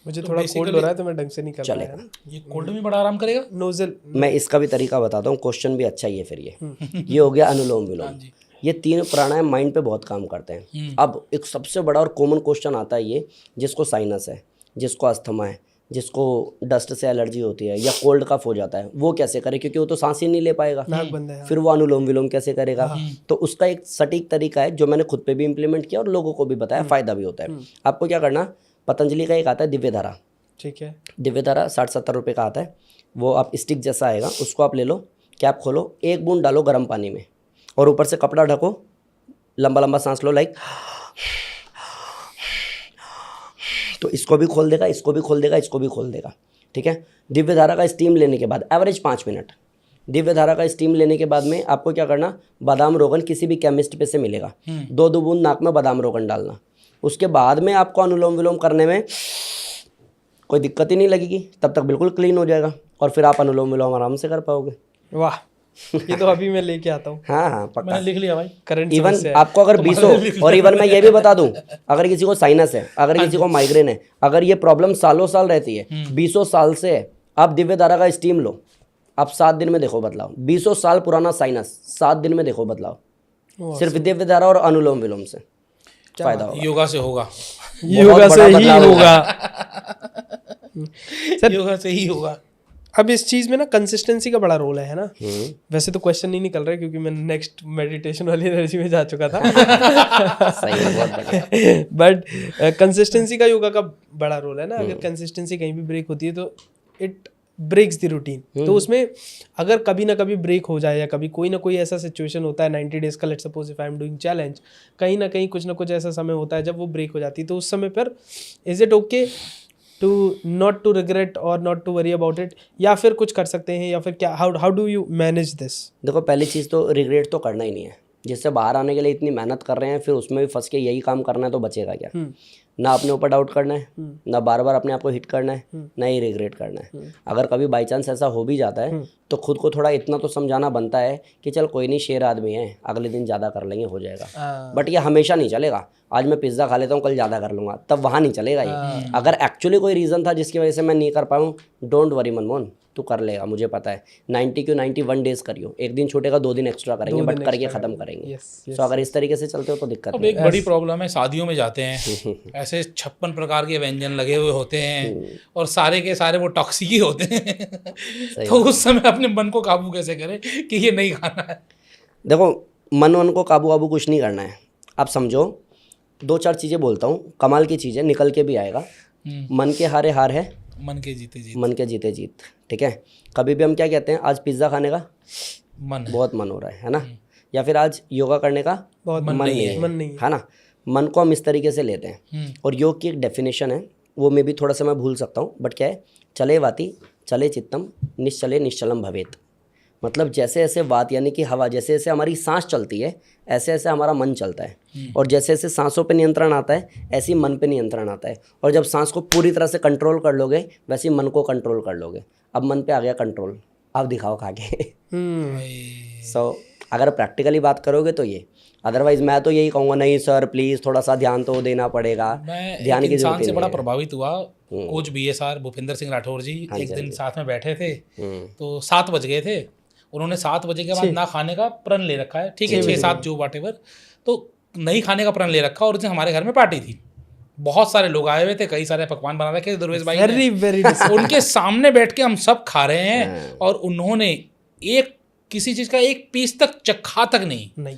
मुझे थोड़ा कोल्ड हो रहा है तो मैं ढंग से नहीं कर रहा है। ये कोल्ड में बड़ा आराम करेगा। नोजल, मैं इसका भी तरीका बताता हूँ, क्वेश्चन भी अच्छा ही है फिर। ये हो गया अनुलोम विलोम। ये 3 प्राणायाम माइंड पे बहुत काम करते हैं। अब एक सबसे बड़ा और कॉमन क्वेश्चन आता है, ये जिसको साइनस है, जिसको अस्थमा है, जिसको डस्ट से एलर्जी होती है या कोल्ड कफ हो जाता है, वो कैसे करे, क्योंकि वो तो सांस ही नहीं ले पाएगा, नाक बंद है। फिर वो अनुलोम विलोम कैसे करेगा। तो उसका एक सटीक तरीका है जो मैंने खुद पे भी इम्प्लीमेंट किया और लोगों को भी बताया, फ़ायदा भी होता है। आपको क्या करना, पतंजलि का एक आता है दिव्य धारा, ठीक है, दिव्य धारा 60-70 रुपये का आता है। वो आप स्टिक जैसा आएगा, उसको आप ले लो, कैप खोलो, 1 बूंद डालो गर्म पानी में और ऊपर से कपड़ा ढको, लंबा लंबा सांस लो, लाइक। तो इसको भी खोल देगा, इसको भी खोल देगा, इसको भी खोल देगा, ठीक है। दिव्य धारा का स्टीम लेने के बाद एवरेज 5 मिनट, दिव्य धारा का स्टीम लेने के बाद में आपको क्या करना, बादाम रोगन किसी भी केमिस्ट पे से मिलेगा, 2 बूंद नाक में बादाम रोगन डालना। उसके बाद में आपको अनुलोम विलोम करने में कोई दिक्कत ही नहीं लगेगी, तब तक बिल्कुल क्लीन हो जाएगा और फिर आप अनुलोम विलोम आराम से कर पाओगे। वाह, ये तो अभी मैं लेके आता हूँ, हाँ हाँ पक्का। मैंने लिख लिया भाई। करंट इवन समस्या है। आपको अगर 20 और इवन मैं ये भी बता दूं, अगर किसी को साइनस है, अगर किसी को माइग्रेन है, अगर ये प्रॉब्लम सालों साल रहती है, 20 साल से है, आप दिव्य धारा का स्टीम लो, आप 7 दिन में देखो बदलाव। 20 साल पुराना साइनस 7 दिन में देखो बदलाव, सिर्फ दिव्य धारा और अनुलोम विलोम से फायदा होगा। योगा से होगा, योगा से ही होगा। योगा से ही होगा। अब इस चीज में ना कंसिस्टेंसी का बड़ा रोल है ना। वैसे तो क्वेश्चन नहीं निकल रहा है क्योंकि मैं नेक्स्ट मेडिटेशन वाली एनर्जी में जा चुका था। सही है, बहुत बढ़िया। बट कंसिस्टेंसी का योगा का बड़ा रोल है ना। अगर कंसिस्टेंसी कहीं भी ब्रेक होती है तो इट ब्रेक्स द रूटीन। तो उसमें अगर कभी ना कभी ब्रेक हो जाए या कभी कोई ना कोई ऐसा सिचुएशन होता है 90 डेज का, let's suppose if I am doing challenge, कहीं ना कहीं कुछ ना कुछ ऐसा समय होता है जब वो ब्रेक हो जाती है, तो उस समय पर is it okay to not to regret और not to worry about it, या फिर कुछ कर सकते हैं, या फिर क्या, how do you manage this? देखो पहली चीज़ तो रिग्रेट तो करना ही नहीं है। जिससे बाहर आने के लिए इतनी मेहनत कर रहे हैं, फिर उसमें भी फंस के यही काम करना है तो बचेगा क्या? ना अपने ऊपर डाउट करना है, ना बार बार अपने आप को हिट करना है, ना ही रिग्रेट करना है। अगर कभी बाई चांस ऐसा हो भी जाता है तो खुद को थोड़ा इतना तो समझाना बनता है कि चल कोई नहीं, शेर आदमी है, अगले दिन ज़्यादा कर लेंगे, हो जाएगा। बट ये हमेशा नहीं चलेगा। आज मैं पिज़्ज़ा खा लेता हूँ, कल ज़्यादा कर लूँगा, तब वहाँ नहीं चलेगा ये। अगर एक्चुअली कोई रीज़न था जिसकी वजह से मैं नहीं कर पाऊँ, डोंट वरी मनमोहन, तू कर लेगा, मुझे पता है। 90 क्यों 91 डेज करियो, एक दिन छूटेगा, 2 दिन एक्स्ट्रा करेंगे, बट करके ख़त्म करेंगे। तो अगर इस तरीके से चलते हो तो दिक्कत अब एक बड़ी प्रॉब्लम है, शादियों में जाते हैं ऐसे 56 प्रकार के व्यंजन लगे हुए होते हैं और सारे के सारे वो टॉक्सिक ही होते हैं। तो उस समय अपने मन को काबू कैसे करें कि ये नहीं खाना है? देखो मन को काबू कुछ नहीं करना है। आप समझो 2-4 चीज़ें बोलता हूँ, कमाल की चीज़ें, निकल के भी आएगा। मन के हारे हार है, मन के जीते जीत। मन के जीते जीत। ठीक है, कभी भी हम क्या कहते हैं, आज पिज़्ज़ा खाने का मन बहुत मन हो रहा है ना, या फिर आज योगा करने का बहुत मन नहीं है ना। मन को हम इस तरीके से लेते हैं। और योग की एक डेफिनेशन है, वो मैं भी थोड़ा सा मैं भूल सकता हूँ, बट क्या है, चले वाति चले चित्तम निश्चले निश्चलम भवेत। मतलब जैसे जैसे वात यानी कि हवा, जैसे जैसे हमारी सांस चलती है, ऐसे ऐसे हमारा मन चलता है। और जैसे जैसे सांसों पे नियंत्रण आता है, ऐसे ही मन पे नियंत्रण आता है। और जब सांस को पूरी तरह से कंट्रोल कर लोगे, वैसे ही मन को कंट्रोल कर लोगे। अब मन पे आ गया कंट्रोल, अब दिखाओ खा के। सो अगर प्रैक्टिकली बात करोगे तो ये, अदरवाइज मैं तो यही कहूँगा, नहीं सर प्लीज़ थोड़ा सा ध्यान तो देना पड़ेगा। मैं ध्यान एक की इंसान जरूरत से बड़ा नहीं है। प्रभावित हुआ। कोच BSR भूपेंद्र सिंह राठौर जी एक दिन साथ में बैठे थे, हम्म। तो 7 बज गए थे। उन्होंने 7 बजे के बाद ना खाने का प्रण ले रखा है, ठीक है, 6-7 जो वाटेवर, तो नहीं खाने का प्रण ले रखा। और उस दिन हमारे घर में पार्टी थी, बहुत सारे लोग आए हुए थे, कई सारे पकवान बना रखे थे दुर्वेश भाई ने। वेरी उनके सामने बैठ के हम सब खा रहे हैं और उन्होंने एक किसी चीज़ का एक पीस तक चखा तक नहीं।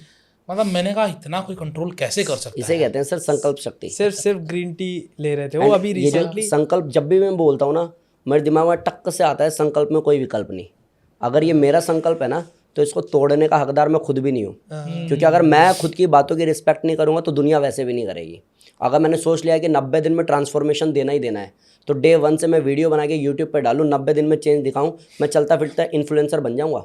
मतलब मैंने कहा इतना कोई कंट्रोल कैसे कर सकता है? इसे कहते हैं सर संकल्प शक्ति। सिर्फ ग्रीन टी ले रहे थे वो अभी ये जो रिसेंटली। संकल्प जब भी मैं बोलता हूँ ना, मेरे दिमाग में टक्क से आता है संकल्प में कोई विकल्प नहीं। अगर ये मेरा संकल्प है ना, तो इसको तोड़ने का हकदार मैं खुद भी नहीं हूँ। क्योंकि अगर मैं खुद की बातों की रिस्पेक्ट नहीं करूँगा तो दुनिया वैसे भी नहीं करेगी। अगर मैंने सोच लिया कि 90 दिन में ट्रांसफॉर्मेशन देना ही देना है, तो डे 1 से मैं वीडियो बना के यूट्यूब पे डालूँ, 90 दिन में चेंज दिखाऊँ, मैं चलता फिरता इन्फ्लुएंसर बन जाऊँगा।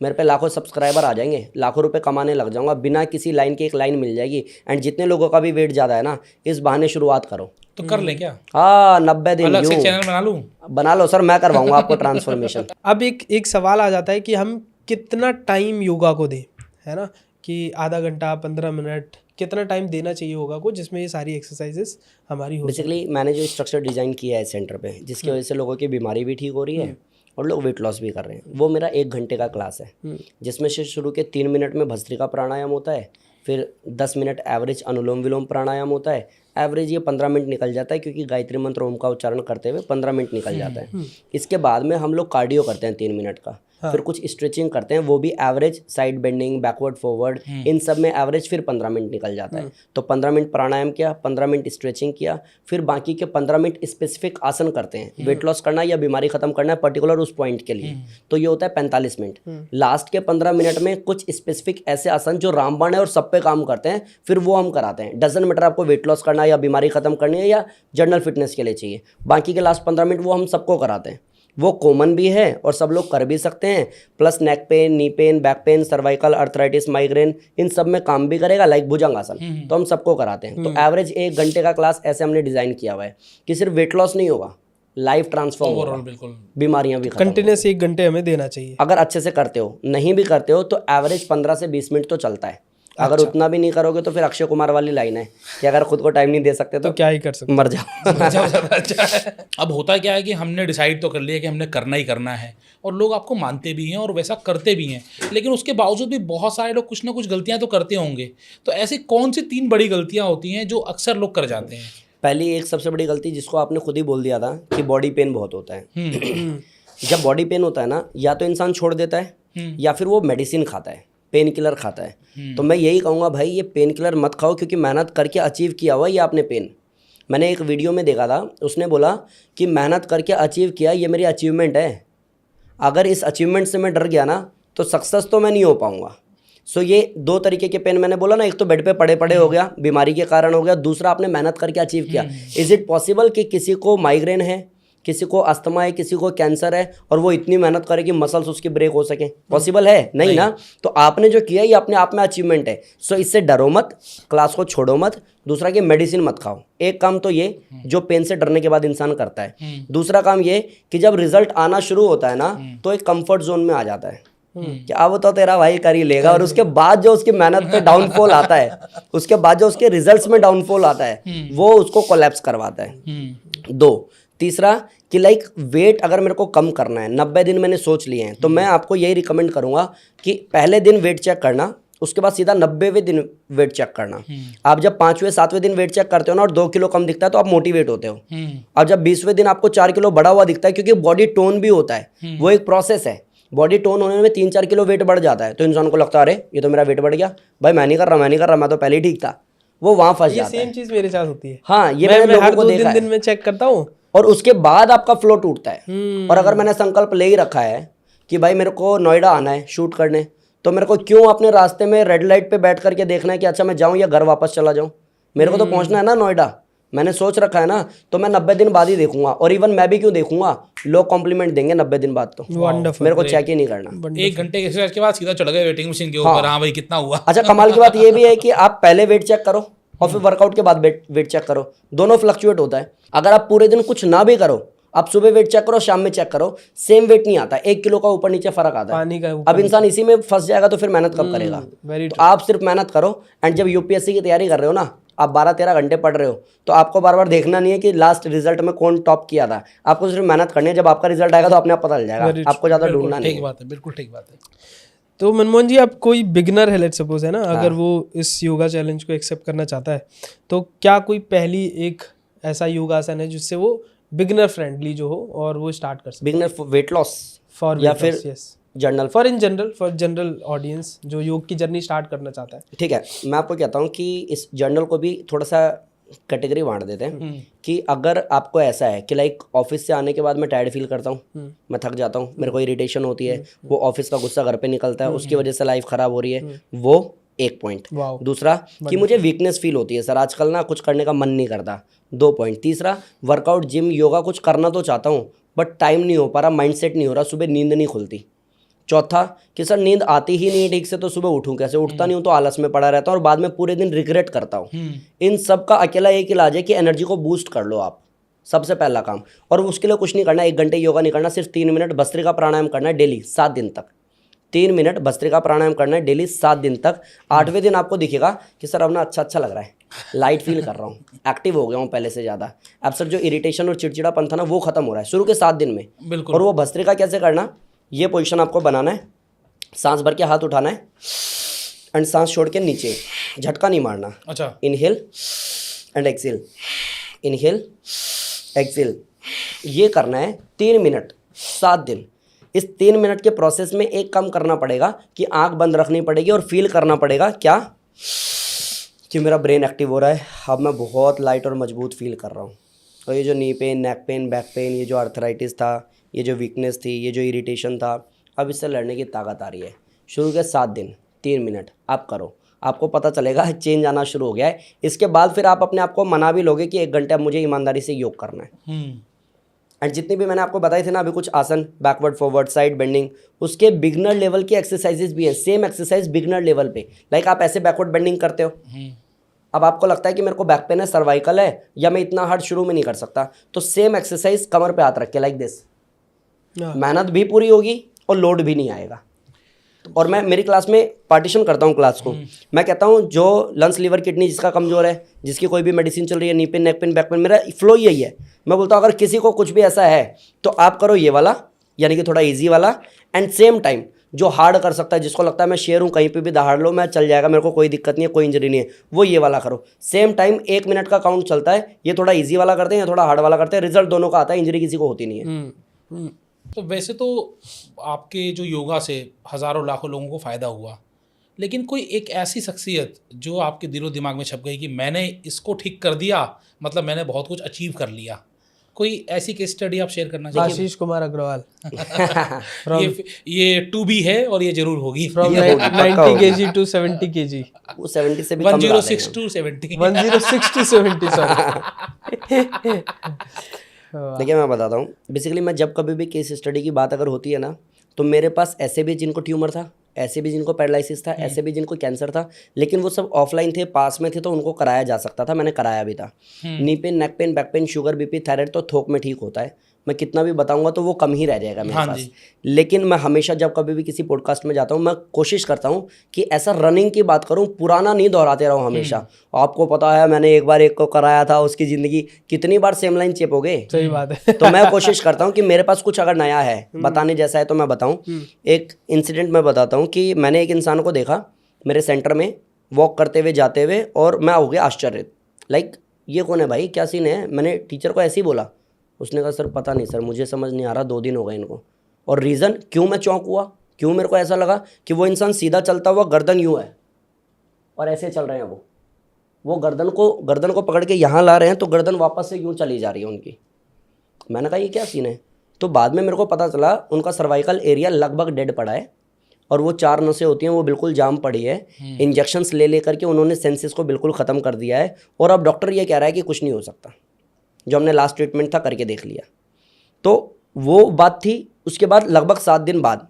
मेरे पे लाखों सब्सक्राइबर आ जाएंगे, लाखों रुपए कमाने लग जाऊँगा, बिना किसी लाइन की एक लाइन मिल जाएगी। एंड जितने लोगों का भी वेट ज़्यादा है ना, इस बहाने शुरुआत करो। तो कर लें क्या? हाँ 90 दिन अलग से यूं चैनल बना लूँ? बना लो सर, मैं करवाऊंगा आपको ट्रांसफॉर्मेशन। अब एक सवाल आ जाता है कि हम कितना टाइम योगा को दें, है ना, कि आधा घंटा 15 मिनट कितना टाइम देना चाहिए योगा को जिसमें ये सारी एक्सरसाइजेस हमारी हो। बेसिकली मैंने जो स्ट्रक्चर डिज़ाइन किया है सेंटर पे, जिसकी वजह से लोगों की बीमारी भी ठीक हो रही है और लोग वेट लॉस भी कर रहे हैं, वो मेरा 1 घंटे का क्लास है, जिसमें से शुरू के 3 मिनट में भस्त्रिका प्राणायाम होता है, फिर 10 मिनट एवरेज अनुलोम विलोम प्राणायाम होता है। एवरेज ये 15 मिनट निकल जाता है, क्योंकि गायत्री मंत्र ओम का उच्चारण करते हुए 15 मिनट निकल जाता है। इसके बाद में हम लोग कार्डियो करते हैं 3 मिनट का, फिर कुछ स्ट्रेचिंग करते हैं, वो भी average side bending, backward forward, इन सब में एवरेज फिर 15 मिनट निकल जाता है। तो 15 मिनट प्राणायाम किया, 15 मिनट स्ट्रेचिंग किया, फिर बाकी के 15 मिनट स्पेसिफिक आसन करते हैं। वेट लॉस करना है या बीमारी खत्म करना है पर्टिकुलर उस पॉइंट के लिए, तो ये होता है 45 मिनट। लास्ट के 15 मिनट में कुछ स्पेसिफिक ऐसे आसन जो रामबाण है और सब पे काम करते हैं, फिर वो हम कराते हैं। डजंट मैटर आपको वेट लॉस करना है या बीमारी खत्म करनी है या जनरल फिटनेस के लिए चाहिए, बाकी के लास्ट 15 मिनट वो हम सबको कराते हैं। वो कॉमन भी है और सब लोग कर भी सकते हैं, plus neck pain, knee pain, back pain, cervical, arthritis, migraine, इन सब में काम भी करेगा, लाइक भुजंगासन, तो हम सबको कराते हैं। तो एवरेज 1 घंटे का क्लास ऐसे हमने डिज़ाइन किया हुआ है कि सिर्फ वेट लॉस नहीं होगा, लाइफ ट्रांसफॉर्म ओवरऑल होगा, बिल्कुल। बीमारियां भी खत्म कंटिन्यूस 1 घंटे हमें देना चाहिए। अगर अच्छे से करते हो। नहीं भी करते हो तो एवरेज 15 से 20 मिनट तो चलता है। अगर उतना भी नहीं करोगे तो फिर अक्षय कुमार वाली लाइन है कि अगर खुद को टाइम नहीं दे सकते तो क्या ही कर सकते मर जाओ। ज़्यादा अच्छा है। अब होता क्या है कि हमने डिसाइड तो कर लिया कि हमने करना ही करना है, और लोग आपको मानते भी हैं और वैसा करते भी हैं, लेकिन उसके बावजूद भी बहुत सारे लोग कुछ ना कुछ गलतियां तो करते होंगे। तो ऐसी कौन सी 3 बड़ी गलतियां होती हैं जो अक्सर लोग कर जाते हैं? पहली एक सबसे बड़ी गलती जिसको आपने खुद ही बोल दिया था कि बॉडी पेन बहुत होता है। जब बॉडी पेन होता है ना, या तो इंसान छोड़ देता है या फिर वो मेडिसिन खाता है, पेन किलर खाता है। तो मैं यही कहूँगा भाई, ये पेन किलर मत खाओ, क्योंकि मेहनत करके अचीव किया हुआ ये आपने पेन। मैंने एक वीडियो में देखा था, उसने बोला कि मेहनत करके अचीव किया, ये मेरी अचीवमेंट है। अगर इस अचीवमेंट से मैं डर गया ना तो सक्सेस तो मैं नहीं हो पाऊँगा। सो ये 2 तरीके के पेन मैंने बोला ना, एक तो बेड पे पड़े पड़े हो गया, बीमारी के कारण हो गया, दूसरा आपने मेहनत करके अचीव किया। इज़ इट पॉसिबल कि किसी को माइग्रेन है, किसी को अस्थमा है, किसी को कैंसर है, और वो इतनी मेहनत करे कि मसल्स उसकी ब्रेक हो सके? पॉसिबल है? नहीं ना। तो आपने जो किया ये अपने आप में अचीवमेंट है। सो इससे डरो मत, क्लास को छोड़ो मत। दूसरा कि मेडिसिन मत खाओ। एक काम तो ये जो पेन से डरने के बाद इंसान करता है। दूसरा काम ये कि जब रिजल्ट आना शुरू होता है ना तो एक कंफर्ट जोन में आ जाता है कि अब तो तेरा भाई कर ही लेगा, और उसके बाद जो उसकी मेहनत पे डाउनफॉल आता है, उसके बाद जो उसके रिजल्ट्स में डाउनफॉल आता है, वो उसको कोलैप्स करवाता है। 2, तीसरा कि लाइक वेट अगर मेरे को कम करना है, 90 दिन मैंने सोच लिए हैं, तो मैं आपको यही रिकमेंड करूंगा कि पहले दिन वेट चेक करना, उसके बाद सीधा 90वें दिन वेट चेक करना। आप जब 5वें 7वें दिन वेट चेक करते हो ना और 2 किलो कम दिखता है तो आप मोटिवेट होते हो। और जब 20वें दिन आपको 4 किलो बढ़ा हुआ दिखता है, क्योंकि बॉडी टोन भी होता है, वो एक प्रोसेस है। बॉडी टोन होने में 3-4 किलो वेट बढ़ जाता है, तो इंसान को लगता है अरे ये तो मेरा वेट बढ़ गया, भाई मैं नहीं कर रहा, मैं तो पहले ही ठीक था। वो वहाँ फंस ये जाता है। सेम चीज मेरे साथ होती है। हाँ, ये मैं मैंने हर लोगों को 2 देखा दिन है। में चेक करता हूँ, और उसके बाद आपका फ्लो टूटता है। और अगर मैंने संकल्प ले ही रखा है कि भाई मेरे को नोएडा आना है शूट करने, तो मेरे को क्यों अपने रास्ते में रेड लाइट पे बैठ करके देखना है कि अच्छा मैं जाऊं या घर वापस चला जाऊं? मेरे को तो पहुंचना है ना नोएडा, मैंने सोच रखा है ना, तो मैं 90 दिन बाद ही देखूंगा। और इवन मैं भी क्यों देखूंगा, लोग कॉम्प्लीमेंट देंगे 90 दिन बाद। तो वंडरफुल। मेरे को चेक ही नहीं करना। 1 घंटे के एक्सरसाइज के बाद सीधा चढ़ गए वेटिंग मशीन के ऊपर। हाँ भाई कितना हुआ। अच्छा, कमाल की बात ये भी है कि आप पहले वेट चेक करो और फिर वर्कआउट के बाद वेट चेक करो, दोनों फ्लक्चुएट होता है। अगर आप पूरे दिन कुछ ना भी करो, आप सुबह वेट चेक करो, शाम में चेक करो, सेम वेट नहीं आता, 1 किलो का ऊपर नीचे फर्क आता है। पानी का अब इंसान इसी में फंस जाएगा तो फिर मेहनत कब करेगा? तो आप सिर्फ मेहनत करो। एंड जब यूपीएससी की तैयारी कर रहे हो ना, आप 12-13 घंटे पढ़ रहे हो, तो आपको बार बार देखना नहीं है कि लास्ट रिजल्ट में कौन टॉप किया था। आपको सिर्फ मेहनत करनी है। जब आपका रिजल्ट आएगा तो अपने आप पता चल जाएगा, आपको ज़्यादा ढूंढना नहीं ठीक है। बात है, बिल्कुल ठीक बात है। तो मनमोहन जी, आप कोई बिगनर है, लेट्स सपोज है ना, अगर वो इस योगा चैलेंज को एक्सेप्ट करना चाहता है, तो क्या कोई पहली एक ऐसा योगासन है जिससे वो बिगनर फ्रेंडली जो हो और वो स्टार्ट कर सके? बिगनर वेट लॉस फॉर या फिर journal for in general, for general audience जो योग की जर्नी स्टार्ट करना चाहता है। ठीक है, मैं आपको कहता हूँ कि इस जर्नल को भी थोड़ा सा कैटेगरी बांट देते हैं कि अगर आपको ऐसा है कि लाइक ऑफिस से आने के बाद मैं टायर्ड फील करता हूँ, मैं थक जाता हूँ, मेरे को इरिटेशन होती है, वो ऑफिस का गुस्सा घर पे निकलता है, उसकी वजह से लाइफ ख़राब हो रही है, वो एक पॉइंट। दूसरा कि मुझे वीकनेस फील होती है सर, आजकल ना कुछ करने का मन नहीं करता, 2 पॉइंट। तीसरा, वर्कआउट जिम योगा कुछ करना तो चाहता हूँ बट टाइम नहीं हो पा रहा, माइंडसेट नहीं हो रहा, सुबह नींद नहीं खुलती। चौथा कि सर नींद आती ही नहीं ठीक से, तो सुबह उठूं कैसे? उठता नहीं हूं तो आलस में पड़ा रहता हूं और बाद में पूरे दिन रिग्रेट करता हूं। इन सब का अकेला एक इलाज है कि एनर्जी को बूस्ट कर लो आप, सबसे पहला काम। और उसके लिए कुछ नहीं करना, 1 घंटे योगा नहीं करना, सिर्फ 3 मिनट भस्त्रिका प्राणायाम करना है डेली 7 दिन तक। 3 मिनट भस्त्रिका प्राणायाम करना है डेली 7 दिन तक। 8वें दिन आपको दिखेगा कि सर अब ना अच्छा लग रहा है, लाइट फील कर रहा हूँ, एक्टिव हो गया हूँ पहले से ज़्यादा। अब सर जो इरिटेशन और चिड़चिड़ापन था ना, वो खत्म हो रहा है शुरू के 7 दिन में। बिल्कुल। और वो भस्त्रिका कैसे करना, ये पोजीशन आपको बनाना है, सांस भर के हाथ उठाना है एंड सांस छोड़ के नीचे, झटका नहीं मारना। अच्छा। Inhale and exhale, inhale exhale, ये करना है 3 मिनट 7 दिन। इस 3 मिनट के प्रोसेस में एक काम करना पड़ेगा कि आंख बंद रखनी पड़ेगी और फील करना पड़ेगा क्या कि मेरा ब्रेन एक्टिव हो रहा है, अब मैं बहुत लाइट और मजबूत फील कर रहा हूँ। और ये जो knee pain, neck pain, back pen, ये जो आर्थराइटिस था, ये जो वीकनेस थी, ये जो इरिटेशन था, अब इससे लड़ने की ताकत आ रही है। शुरू के 7 दिन 3 मिनट आप करो, आपको पता चलेगा चेंज आना शुरू हो गया है। इसके बाद फिर आप अपने आप को मना भी लोगे कि 1 घंटे अब मुझे ईमानदारी से योग करना है। एंड जितनी भी मैंने आपको बताई थी ना अभी कुछ आसन, बैकवर्ड फॉरवर्ड साइड बेंडिंग, उसके बिगनर लेवल की एक्सरसाइजेज भी है, सेम एक्सरसाइज बिगनर लेवल पे। लाइक आप ऐसे बैकवर्ड बेंडिंग करते हो, अब आपको लगता है कि मेरे को बैक पेन है, सर्वाइकल है, या मैं इतना हार्ड शुरू में नहीं कर सकता, तो सेम एक्सरसाइज कमर पे हाथ रख के लाइक दिस, हाँ। मेहनत भी पूरी होगी और लोड भी नहीं आएगा। और मैं मेरी क्लास में पार्टीशन करता हूँ क्लास को, मैं कहता हूँ जो लंग्स लीवर किडनी जिसका कमज़ोर है, जिसकी कोई भी मेडिसिन चल रही है, knee pain neck pain back pen, मेरा फ्लो यही है। मैं बोलता हूँ अगर किसी को कुछ भी ऐसा है तो आप करो ये वाला, यानी कि थोड़ा ईजी वाला, एंड सेम टाइम जो हार्ड कर सकता है, जिसको लगता है मैं शेर हूँ, कहीं पे भी दहाड़ लो मैं चल जाएगा, मेरे को कोई दिक्कत नहीं है, कोई इंजरी नहीं है, वो ये वाला करो। सेम टाइम 1 मिनट का काउंट चलता है, ये थोड़ा इजी वाला करते हैं या थोड़ा हार्ड वाला करते हैं, रिजल्ट दोनों का आता है, इंजरी किसी को होती नहीं है। तो वैसे तो आपके जो योगा से हज़ारों लाखों लोगों को फ़ायदा हुआ, लेकिन कोई एक ऐसी शख्सियत जो आपके दिलो दिमाग में छप गई कि मैंने इसको ठीक कर दिया, मतलब मैंने बहुत कुछ अचीव कर लिया, कोई ऐसी केस स्टडी आप शेयर करना चाहिए? आशीष कुमार अग्रवाल ये 2B है और ये जरूर होगी। फ्रॉम ये होगी, पक्का 90 होगी। kg to 70 kg, वो 70 से भी कम ला देगा। 106 to 70 106 to 70 सॉरी। देखिए मैं बताता हूँ, बेसिकली मैं जब कभी भी केस स्टडी की बात अगर होती है ना, तो मेरे पास ऐसे भी जिनको ट्यूमर था, ऐसे भी जिनको पैरालिसिस था, ऐसे भी जिनको कैंसर था, लेकिन वो सब ऑफलाइन थे, पास में थे, तो उनको कराया जा सकता था, मैंने कराया भी था। Knee pain, neck pain, back pen, sugar, BP, thyroid तो थोक में ठीक होता है, मैं कितना भी बताऊंगा तो वो कम ही रह जाएगा मेरे हाँ पास। जी। लेकिन मैं हमेशा जब कभी भी किसी पॉडकास्ट में जाता हूँ, मैं कोशिश करता हूँ कि ऐसा रनिंग की बात करूँ, पुराना नहीं दोहराते रहूँ हमेशा। आपको पता है मैंने एक बार एक को कराया था, उसकी ज़िंदगी कितनी बार सेम लाइन चेपोगे। सही बात है। तो मैं कोशिश करता हूँ कि मेरे पास कुछ अगर नया है बताने जैसा है तो मैं बताऊँ। एक इंसिडेंट मैं बताता हूँ कि मैंने एक इंसान को देखा मेरे सेंटर में वॉक करते हुए जाते हुए, और मैं हो गया आश्चर्य, लाइक ये कौन है भाई, क्या सीन है। मैंने टीचर को ऐसे ही बोला, उसने कहा सर पता नहीं सर, मुझे समझ नहीं आ रहा, 2 दिन हो गए इनको। और रीज़न क्यों मैं चौंक हुआ, क्यों मेरे को ऐसा लगा कि वो इंसान सीधा चलता हुआ, गर्दन यूँ है और ऐसे चल रहे हैं, वो गर्दन को पकड़ के यहाँ ला रहे हैं, तो गर्दन वापस से यूँ चली जा रही है उनकी। मैंने कहा ये क्या सीन है। तो बाद में मेरे को पता चला उनका सर्वाइकल एरिया लगभग डेड पड़ा है, और वो 4 नसें होती हैं वो बिल्कुल जाम पड़ी है। इंजेक्शंस ले करके उन्होंने सेंसेस को बिल्कुल ख़त्म कर दिया है, और अब डॉक्टर ये कह रहा है कि कुछ नहीं हो सकता। जो हमने लास्ट ट्रीटमेंट था करके देख लिया। तो वो बात थी। उसके बाद लगभग 7 दिन बाद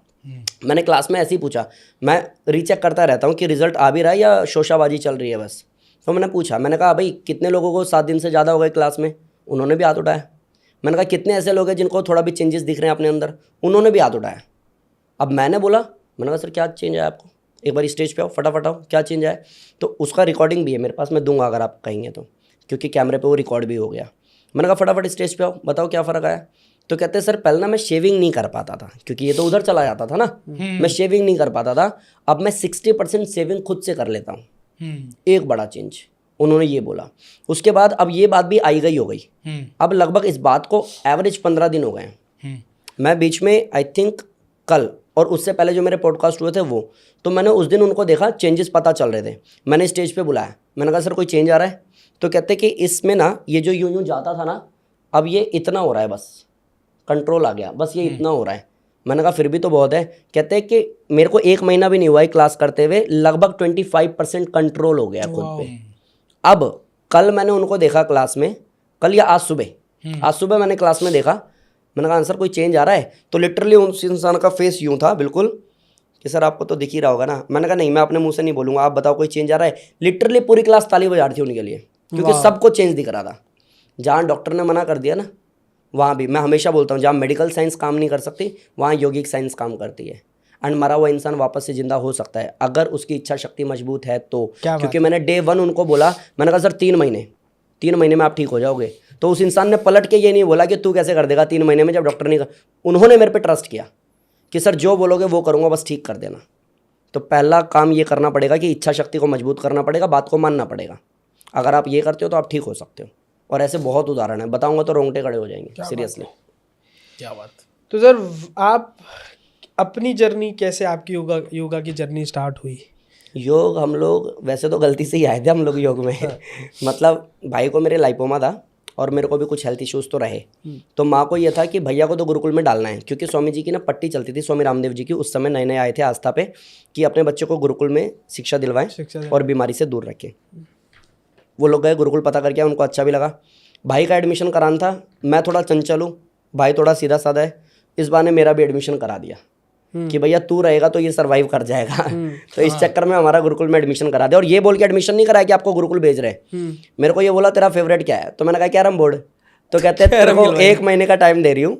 मैंने क्लास में ऐसे ही पूछा, मैं रीचेक करता रहता हूँ कि रिजल्ट आ भी रहा है या शोशाबाजी चल रही है बस। तो मैंने पूछा, मैंने कहा भाई कितने लोगों को 7 दिन से ज़्यादा हो गए क्लास में, उन्होंने भी हाथ उठाया। मैंने कहा कितने ऐसे लोग हैं जिनको थोड़ा भी चेंजेस दिख रहे हैं अपने अंदर, उन्होंने भी हाथ उठाया। अब मैंने बोला, मैंने कहा सर क्या चेंज आया आपको, एक बार स्टेज पे आओ, फटाफट आओ, क्या चेंज आया। तो उसका रिकॉर्डिंग भी है मेरे पास, मैं दूंगा अगर आप कहेंगे तो, क्योंकि कैमरे पे वो रिकॉर्ड भी हो गया। मैंने कहा फटाफट स्टेज पे आओ, बताओ क्या फ़र्क आया। तो कहते सर पहले ना मैं शेविंग नहीं कर पाता था, क्योंकि ये तो उधर चला जाता था ना, मैं शेविंग नहीं कर पाता था, अब मैं 60% शेविंग खुद से कर लेता हूँ। एक बड़ा चेंज उन्होंने ये बोला। उसके बाद अब ये बात भी आई गई हो गई। अब लगभग इस बात को एवरेज 15 दिन हो गए हैं। मैं बीच में आई थिंक कल और उससे पहले जो मेरे पॉडकास्ट हुए थे वो, तो मैंने उस दिन उनको देखा, चेंजेस पता चल रहे थे। मैंने स्टेज पे बुलाया, मैंने कहा सर कोई चेंज आ रहा है। तो कहते कि इसमें ना ये जो यूं यूं जाता था ना, अब ये इतना हो रहा है, बस कंट्रोल आ गया, बस ये इतना हो रहा है। मैंने कहा फिर भी तो बहुत है। कहते हैं कि मेरे को 1 महीना भी नहीं हुआ है क्लास करते हुए, लगभग 25% कंट्रोल हो गया खुद पे। अब कल मैंने उनको देखा क्लास में, कल या आज सुबह मैंने क्लास में देखा। मैंने कहा सर कोई चेंज आ रहा है। तो लिटरली उस इंसान का फेस यूँ था बिल्कुल कि सर आपको तो दिख ही रहा होगा ना। मैंने कहा नहीं, मैं अपने मुंह से नहीं बोलूँगा, आप बताओ कोई चेंज आ रहा है। लिटरली पूरी क्लास ताली बजा रही थी उनके लिए, क्योंकि सबको चेंज दिख रहा था। जहाँ डॉक्टर ने मना कर दिया ना, वहाँ भी मैं हमेशा बोलता हूँ, जहाँ मेडिकल साइंस काम नहीं कर सकती वहाँ यौगिक साइंस काम करती है। एंड मरा हुआ इंसान वापस से जिंदा हो सकता है अगर उसकी इच्छा शक्ति मजबूत है तो। क्योंकि मैंने डे 1 उनको बोला, मैंने कहा सर 3 महीने में आप ठीक हो जाओगे। तो उस इंसान ने पलट के ये नहीं बोला कि तू कैसे कर देगा 3 महीने में, जब डॉक्टर ने उन्होंने मेरे पे ट्रस्ट किया कि सर जो बोलोगे वो करूँगा, बस ठीक कर देना। तो पहला काम ये करना पड़ेगा कि इच्छा शक्ति को मजबूत करना पड़ेगा, बात को मानना पड़ेगा। अगर आप ये करते हो तो आप ठीक हो सकते हो। और ऐसे बहुत उदाहरण है, बताऊंगा तो रोंगटे खड़े हो जाएंगे, सीरियसली। क्या बात। तो सर आप अपनी जर्नी कैसे, आपकी योगा की जर्नी स्टार्ट हुई? योग हम लोग वैसे तो गलती से ही आए थे हम लोग योग में। मतलब भाई को मेरे लाइपोमा था और मेरे को भी कुछ हेल्थ इश्यूज़ तो रहे। तो माँ को ये था कि भैया को तो गुरुकुल में डालना है, क्योंकि स्वामी जी की ना पट्टी चलती थी, स्वामी रामदेव जी की। उस समय नए नए आए थे आस्था पे कि अपने बच्चे को गुरुकुल में शिक्षा दिलवाएं और बीमारी से दूर रखें। वो लोग गए गुरुकुल, पता करके उनको अच्छा भी लगा। भाई का एडमिशन कराना था, मैं थोड़ा चंचल हूँ, भाई थोड़ा सीधा साधा है, इस बहाने मेरा भी एडमिशन करा दिया। कि भैया तू रहेगा तो ये सरवाइव कर जाएगा। तो इस चक्कर में हमारा गुरुकुल में एडमिशन करा दिया, और ये बोल के एडमिशन नहीं कराया कि आपको गुरुकुल भेज रहे हैं। मेरे को ये बोला तेरा फेवरेट क्या है, तो मैंने कहा कैरम बोर्ड। तो कहते हैं तेरे को 1 महीने का टाइम दे रही हूँ,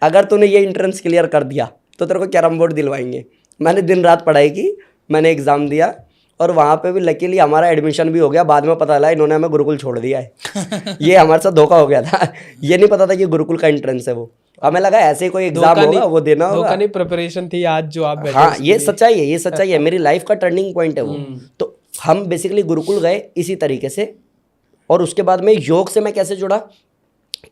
अगर तूने ये एंट्रेंस क्लियर कर दिया तो तेरे को कैरम बोर्ड दिलवाएंगे। मैंने दिन रात पढ़ाई की, मैंने एग्ज़ाम दिया, और वहाँ पे भी लकीली हमारा एडमिशन भी हो गया। बाद में पता चला इन्होंने हमें गुरुकुल छोड़ दिया है। ये हमारे साथ धोखा हो गया था। ये नहीं पता था कि गुरुकुल का एंट्रेंस है वो। हमें लगा ऐसे कोई एग्जाम होगा वो देना होगा। धोखा नहीं, प्रिपरेशन थी आज जो आप बैठे। हाँ, ये सच्चाई है, ये सच्चाई है, मेरी लाइफ का टर्निंग पॉइंट है वो। तो हम बेसिकली गुरुकुल गए इसी तरीके से। और उसके बाद में योग से मैं कैसे जुड़ा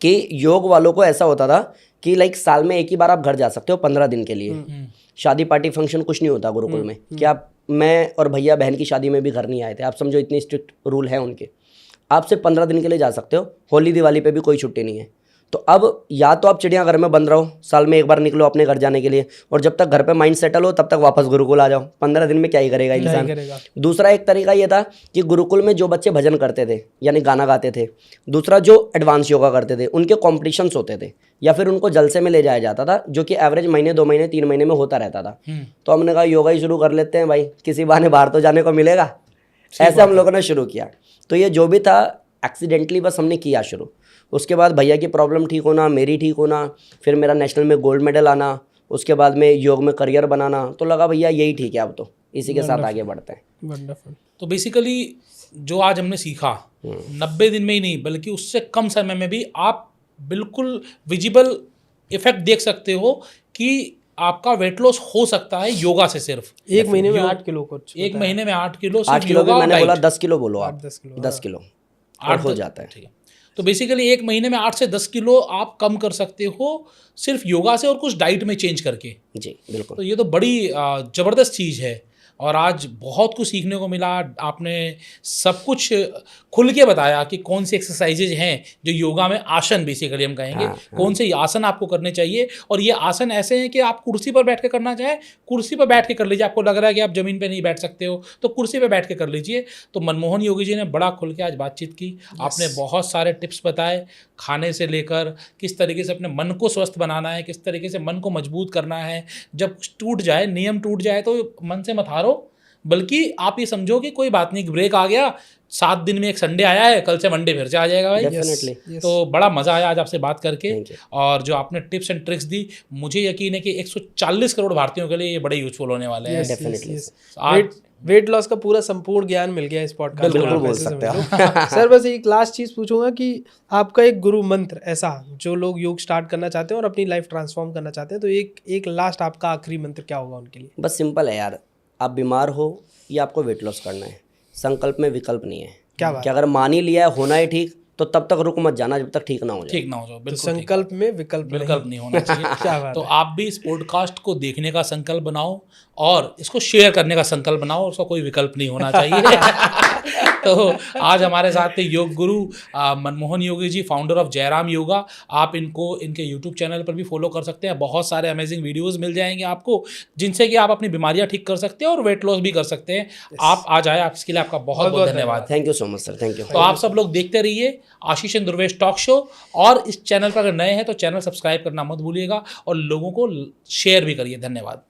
कि योग वालों को ऐसा होता था कि लाइक साल में एक ही बार आप घर जा सकते हो 15 दिन के लिए। शादी पार्टी फंक्शन कुछ नहीं होता गुरुकुल में कि आप, मैं और भैया बहन की शादी में भी घर नहीं आए थे। आप समझो इतनी स्ट्रिक्ट रूल है उनके। आप सिर्फ 15 दिन के लिए जा सकते हो, होली दिवाली पे भी कोई छुट्टी नहीं है। तो अब या तो आप चिड़ियाघर में बंद रहो, साल में एक बार निकलो अपने घर जाने के लिए, और जब तक घर पे माइंड सेटल हो तब तक वापस गुरुकुल आ जाओ। 15 दिन में क्या ही करेगा इंसान। दूसरा एक तरीका ये था कि गुरुकुल में जो बच्चे भजन करते थे यानी गाना गाते थे, दूसरा जो एडवांस योगा करते थे, उनके कॉम्पिटिशन्स होते थे या फिर उनको जलसे में ले जाया जाता था, जो कि एवरेज महीने 2 महीने 3 महीने में होता रहता था। तो हमने कहा योगा ही शुरू कर लेते हैं भाई, किसी बहाने बाहर तो जाने को मिलेगा। ऐसे हम लोगों ने शुरू किया। तो ये जो भी था एक्सीडेंटली बस हमने किया शुरू। उसके बाद भैया की प्रॉब्लम ठीक होना, मेरी ठीक होना, फिर मेरा नेशनल में गोल्ड मेडल आना, उसके बाद में योग में करियर बनाना, तो लगा भैया यही ठीक है, अब तो इसी के साथ आगे बढ़ते हैं। वंडरफुल। तो बेसिकली जो आज हमने सीखा 90 दिन में ही नहीं बल्कि उससे कम समय में भी आप बिल्कुल विजिबल इफेक्ट देख सकते हो कि आपका वेट लॉस हो सकता है योगा से। सिर्फ 1 महीने में 8 किलो कुछ, 1 महीने में 8 किलो, 8 किलो भी मैंने बोला 10 किलो बोलो आप, 10 किलो 8 हो जाता है। ठीक है। तो बेसिकली 1 महीने में 8 से 10 किलो आप कम कर सकते हो सिर्फ योगा से और कुछ डाइट में चेंज करके। जी बिल्कुल। तो ये तो बड़ी ज़बरदस्त चीज़ है, और आज बहुत कुछ सीखने को मिला। आपने सब कुछ खुल के बताया कि कौन सी एक्सरसाइजेज हैं जो योगा में, आसन बेसिकली हम कहेंगे, कौन से आसन आपको करने चाहिए। और ये आसन ऐसे हैं कि आप कुर्सी पर बैठ के करना चाहें, कुर्सी पर बैठ के कर लीजिए। आपको लग रहा है कि आप ज़मीन पे नहीं बैठ सकते हो तो कुर्सी पर बैठ के कर लीजिए। तो मनमोहन योगी जी ने बड़ा खुल के आज बातचीत की। आपने बहुत सारे टिप्स बताए, खाने से लेकर किस तरीके से अपने मन को स्वस्थ बनाना है, किस तरीके से मन को मजबूत करना है। जब टूट जाए, नियम टूट जाए तो मन से मत हारो, बल्कि आप ये समझो कि कोई बात नहीं, ब्रेक आ गया, 7 दिन में एक संडे आया है, कल से मंडे फिर से आ जाएगा भाई। डेफिनेटली। तो बड़ा मज़ा आया आज आपसे बात करके, और जो आपने टिप्स एंड ट्रिक्स दी, मुझे यकीन है कि 140 करोड़ भारतीयों के लिए ये बड़े यूजफुल होने वाले हैं। डेफिनेटली। वेट लॉस का पूरा संपूर्ण ज्ञान मिल गया इस पॉडकास्ट में। बिल्कुल बोल सकते हो। सर बस एक लास्ट चीज पूछूंगा कि आपका एक गुरु मंत्र ऐसा, जो लोग योग स्टार्ट करना चाहते हैं और अपनी लाइफ ट्रांसफॉर्म करना चाहते हैं, तो एक लास्ट आपका आखिरी मंत्र क्या होगा उनके लिए? बस सिंपल है यार, आप बीमार हो या आपको वेट लॉस करना है, संकल्प में विकल्प नहीं है। क्या बात कि अगर मान ही लिया है होना है ठीक, तो तब तक रुक मत जाना जब तक ठीक ना हो जाए। ठीक ना हो जाए, तो बिल्कुल ठीक। संकल्प में विकल्प नहीं होना चाहिए। क्या बात तो है। आप भी इस पॉडकास्ट को देखने का संकल्प बनाओ और इसको शेयर करने का संकल्प बनाओ, उसका कोई विकल्प नहीं होना चाहिए। तो आज हमारे साथ थे योग गुरु मनमोहन योगी जी, फाउंडर ऑफ जयराम योगा। आप इनको इनके यूट्यूब चैनल पर भी फॉलो कर सकते हैं। बहुत सारे अमेजिंग वीडियोस मिल जाएंगे आपको, जिनसे कि आप अपनी बीमारियां ठीक कर सकते हैं और वेट लॉस भी कर सकते हैं। आप आ जाए, आप इसके लिए आपका बहुत बहुत धन्यवाद। Thank you so much sir, thank you. तो आप सब लोग देखते रहिए आशीष एंड ध्रुवेश टॉक शो, और इस चैनल पर अगर नए हैं तो चैनल सब्सक्राइब करना मत भूलिएगा और लोगों को शेयर भी करिए। धन्यवाद।